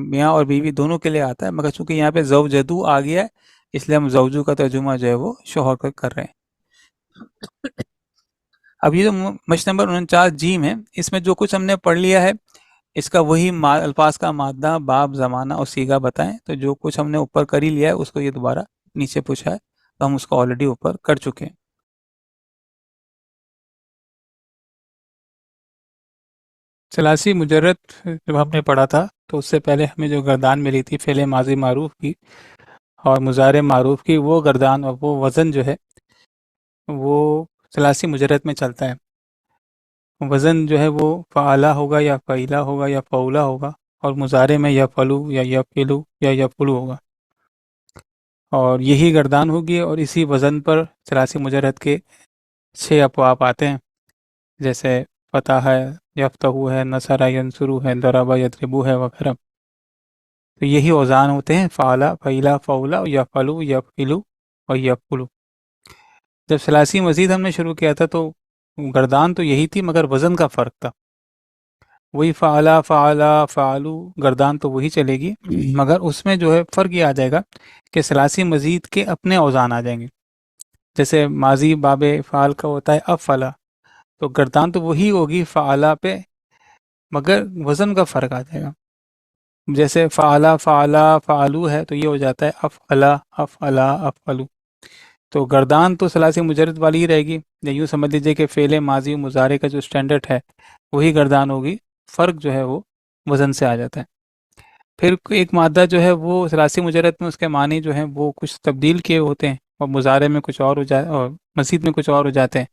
Speaker 1: میاں اور بیوی دونوں کے لیے آتا ہے، مگر چونکہ یہاں پہ زوجدو آ گیا ہے اس لیے ہم زوجو کا ترجمہ جو ہے وہ شوہر کا کر رہے ہیں۔ اب یہ جو مشق نمبر 49 جیم ہے، اس میں جو کچھ ہم نے پڑھ لیا ہے اس کا وہی الفاظ کا مادہ، باب، زمانہ اور سیگا بتائیں۔ تو جو کچھ ہم نے اوپر کر ہی لیا ہے اس کو یہ دوبارہ نیچے پوچھا ہے، تو ہم اس کو آلریڈی اوپر کر چکے ہیں۔ ثلاثی مجرد جب ہم نے پڑھا تھا تو اس سے پہلے ہمیں جو گردان ملی تھی فعل ماضی معروف کی اور مضارع معروف کی، وہ گردان اور وہ وزن جو ہے وہ ثلاثی مجرد میں چلتا ہے۔ وزن جو ہے وہ فعلہ ہوگا یا فعیلہ ہوگا یا فعولہ ہوگا، اور مضارع میں یفعلو یا یفعلو یا یفعلو ہوگا، اور یہی گردان ہوگی، اور اسی وزن پر ثلاثی مجرد کے 6 ابواب آتے ہیں، جیسے فتح ہے، یفتح ہے، نصر ینصرو ہے، ضرب یضربو ہے وغیرہ۔ تو یہی اوزان ہوتے ہیں، فعلہ، فعیلہ، فعولہ، یفعلو، یفعلو اور یفعلو۔ جب ثلاثی مزید ہم نے شروع کیا تھا تو گردان تو یہی تھی مگر وزن کا فرق تھا، وہی فعلہ، فعلہ، فعلو، گردان تو وہی چلے گی، مگر اس میں جو ہے فرق یہ آ جائے گا کہ ثلاثی مزید کے اپنے اوزان آ جائیں گے۔ جیسے ماضی باب فعال کا ہوتا ہے افعلہ، تو گردان تو وہی ہوگی فعلہ پہ، مگر وزن کا فرق آ جائے گا۔ جیسے فعلہ، فعلہ، فعلو ہے تو یہ ہو جاتا ہے افعلہ، افعلہ، افعلو۔ تو گردان تو ثلاثی مجرد والی ہی رہے گی، یا یوں سمجھ لیجیے کہ فعل ماضی و مضارع کا جو اسٹینڈرڈ ہے وہی گردان ہوگی، فرق جو ہے وہ وزن سے آ جاتا ہے۔ پھر ایک مادہ جو ہے وہ ثلاثی مجرد میں اس کے معنی جو ہیں وہ کچھ تبدیل کیے ہوتے ہیں، اور مضارع میں کچھ اور ہو جائے اور مزید میں کچھ اور ہو جاتے ہیں۔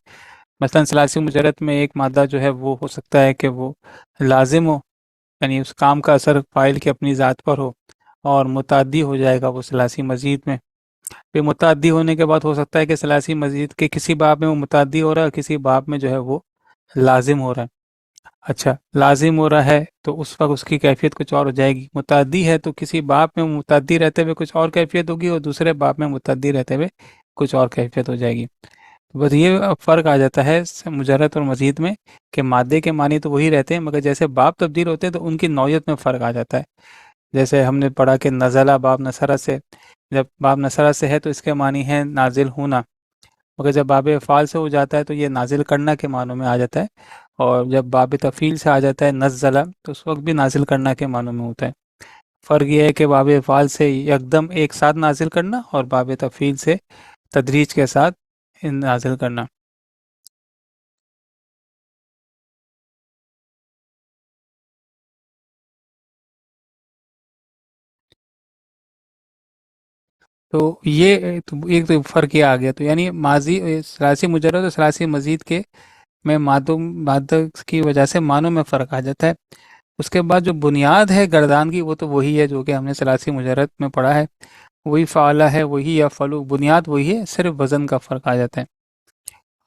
Speaker 1: مثلا ثلاثی مجرد میں ایک مادہ جو ہے وہ ہو سکتا ہے کہ وہ لازم ہو، یعنی اس کام کا اثر فاعل کی اپنی ذات پر ہو، اور متعدی ہو جائے گا وہ ثلاثی مزید میں۔ پھر متعدی ہونے کے بعد ہو سکتا ہے کہ ثلاثی مزید کے کسی باب میں وہ متعدی ہو رہا ہے، کسی باب میں جو ہے وہ لازم ہو رہا ہے۔ اچھا، لازم ہو رہا ہے تو اس وقت اس کی کیفیت کچھ اور ہو جائے گی، متعدی ہے تو کسی باب میں متعدی رہتے ہوئے کچھ اور کیفیت ہوگی، اور دوسرے باب میں متعدی رہتے ہوئے کچھ اور کیفیت ہو جائے گی۔ بس یہ فرق آ جاتا ہے مجرد اور مزید میں کہ مادے کے معنی تو وہی رہتے ہیں، مگر جیسے باب تبدیل ہوتے ہیں تو ان کی نوعیت میں فرق آ جاتا ہے۔ جیسے ہم نے پڑھا کہ نزلہ باب نصرہ سے، جب باب نصرہ سے ہے تو اس کے معنی ہے نازل ہونا، مگر جب باب افعال سے ہو جاتا ہے تو یہ نازل کرنا کے معنوں میں آ جاتا ہے، اور جب باب تفعیل سے آ جاتا ہے نزلہ تو اس وقت بھی نازل کرنا کے معنوں میں ہوتا ہے۔ فرق یہ ہے کہ باب افعال سے یکدم ایک ساتھ نازل کرنا، اور باب تفعیل سے تدریج کے ساتھ نازل کرنا۔ تو یہ ایک تو فرق یہ آ گیا، تو یعنی ماضی ثلاثی مجرد اور ثلاثی مزید کے میں مادہ کی وجہ سے معنوں میں فرق آ جاتا ہے۔ اس کے بعد جو بنیاد ہے گردان کی وہ تو وہی ہے جو کہ ہم نے ثلاثی مجرد میں پڑھا ہے، وہی فعلہ ہے، وہی یفعلو، بنیاد وہی ہے، صرف وزن کا فرق آ جاتا ہے۔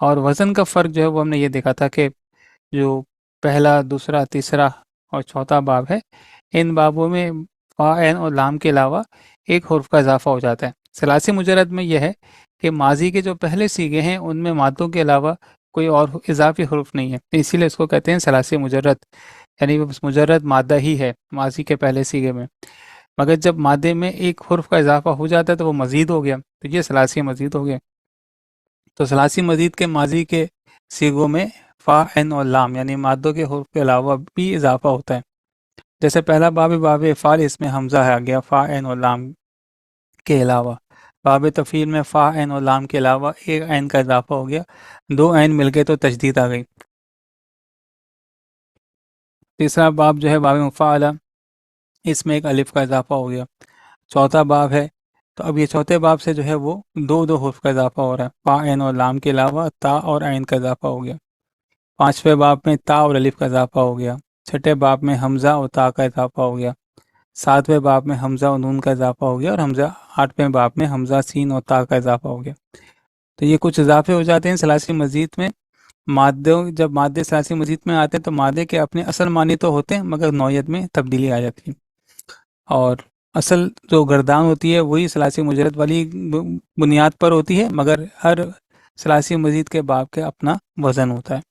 Speaker 1: اور وزن کا فرق جو ہے وہ ہم نے یہ دیکھا تھا کہ جو پہلا، دوسرا، تیسرا اور چوتھا باب ہے، ان بابوں میں فا، عین اور لام کے علاوہ ایک حرف کا اضافہ ہو جاتا ہے۔ ثلاثی مجرد میں یہ ہے کہ ماضی کے جو پہلے سیغے ہیں ان میں مادوں کے علاوہ کوئی اور اضافی حرف نہیں ہے، اسی لیے اس کو کہتے ہیں ثلاثی مجرد، یعنی وہ بس مجرد مادہ ہی ہے ماضی کے پہلے سیغے میں، مگر جب مادے میں ایک حرف کا اضافہ ہو جاتا ہے تو وہ مزید ہو گیا، تو یہ ثلاثی مزید ہو گیا۔ تو ثلاثی مزید کے ماضی کے سیغوں میں فا، عین اور لام یعنی مادوں کے حروف کے علاوہ بھی اضافہ ہوتا ہے۔ جیسے پہلا باب افعال، اس میں حمزہ ہے آ گیا فا، عین اور لام کے علاوہ۔ باب تفعیل میں فا، عین اور لام کے علاوہ ایک عین کا اضافہ ہو گیا، دو عین مل گئے تو تشدید آ گئی۔ تیسرا باب جو ہے باب مفاعلہ، اس میں ایک الف کا اضافہ ہو گیا۔ چوتھا باب ہے، تو اب یہ چوتھے باب سے جو ہے وہ دو حرف کا اضافہ ہو رہا ہے، فا، عین اور لام کے علاوہ تا اور عین کا اضافہ ہو گیا۔ پانچویں باب میں تا اور الف کا اضافہ ہو گیا۔ چھٹے باب میں حمزہ اور تا کا اضافہ ہو گیا۔ ساتویں باب میں حمزہ اور نون کا اضافہ ہو گیا، اور آٹھویں باب میں حمزہ، سین اور تا کا اضافہ ہو گیا۔ تو یہ کچھ اضافے ہو جاتے ہیں ثلاثی مزید میں۔ جب مادے ثلاثی مزید میں آتے ہیں تو مادے کے اپنے اصل معنی تو ہوتے ہیں مگر نوعیت میں تبدیلی آ جاتی ہے، اور اصل جو گردان ہوتی ہے وہی ثلاثی مجرد والی بنیاد پر ہوتی ہے، مگر ہر ثلاثی مزید کے باب کے اپنا وزن ہوتا ہے۔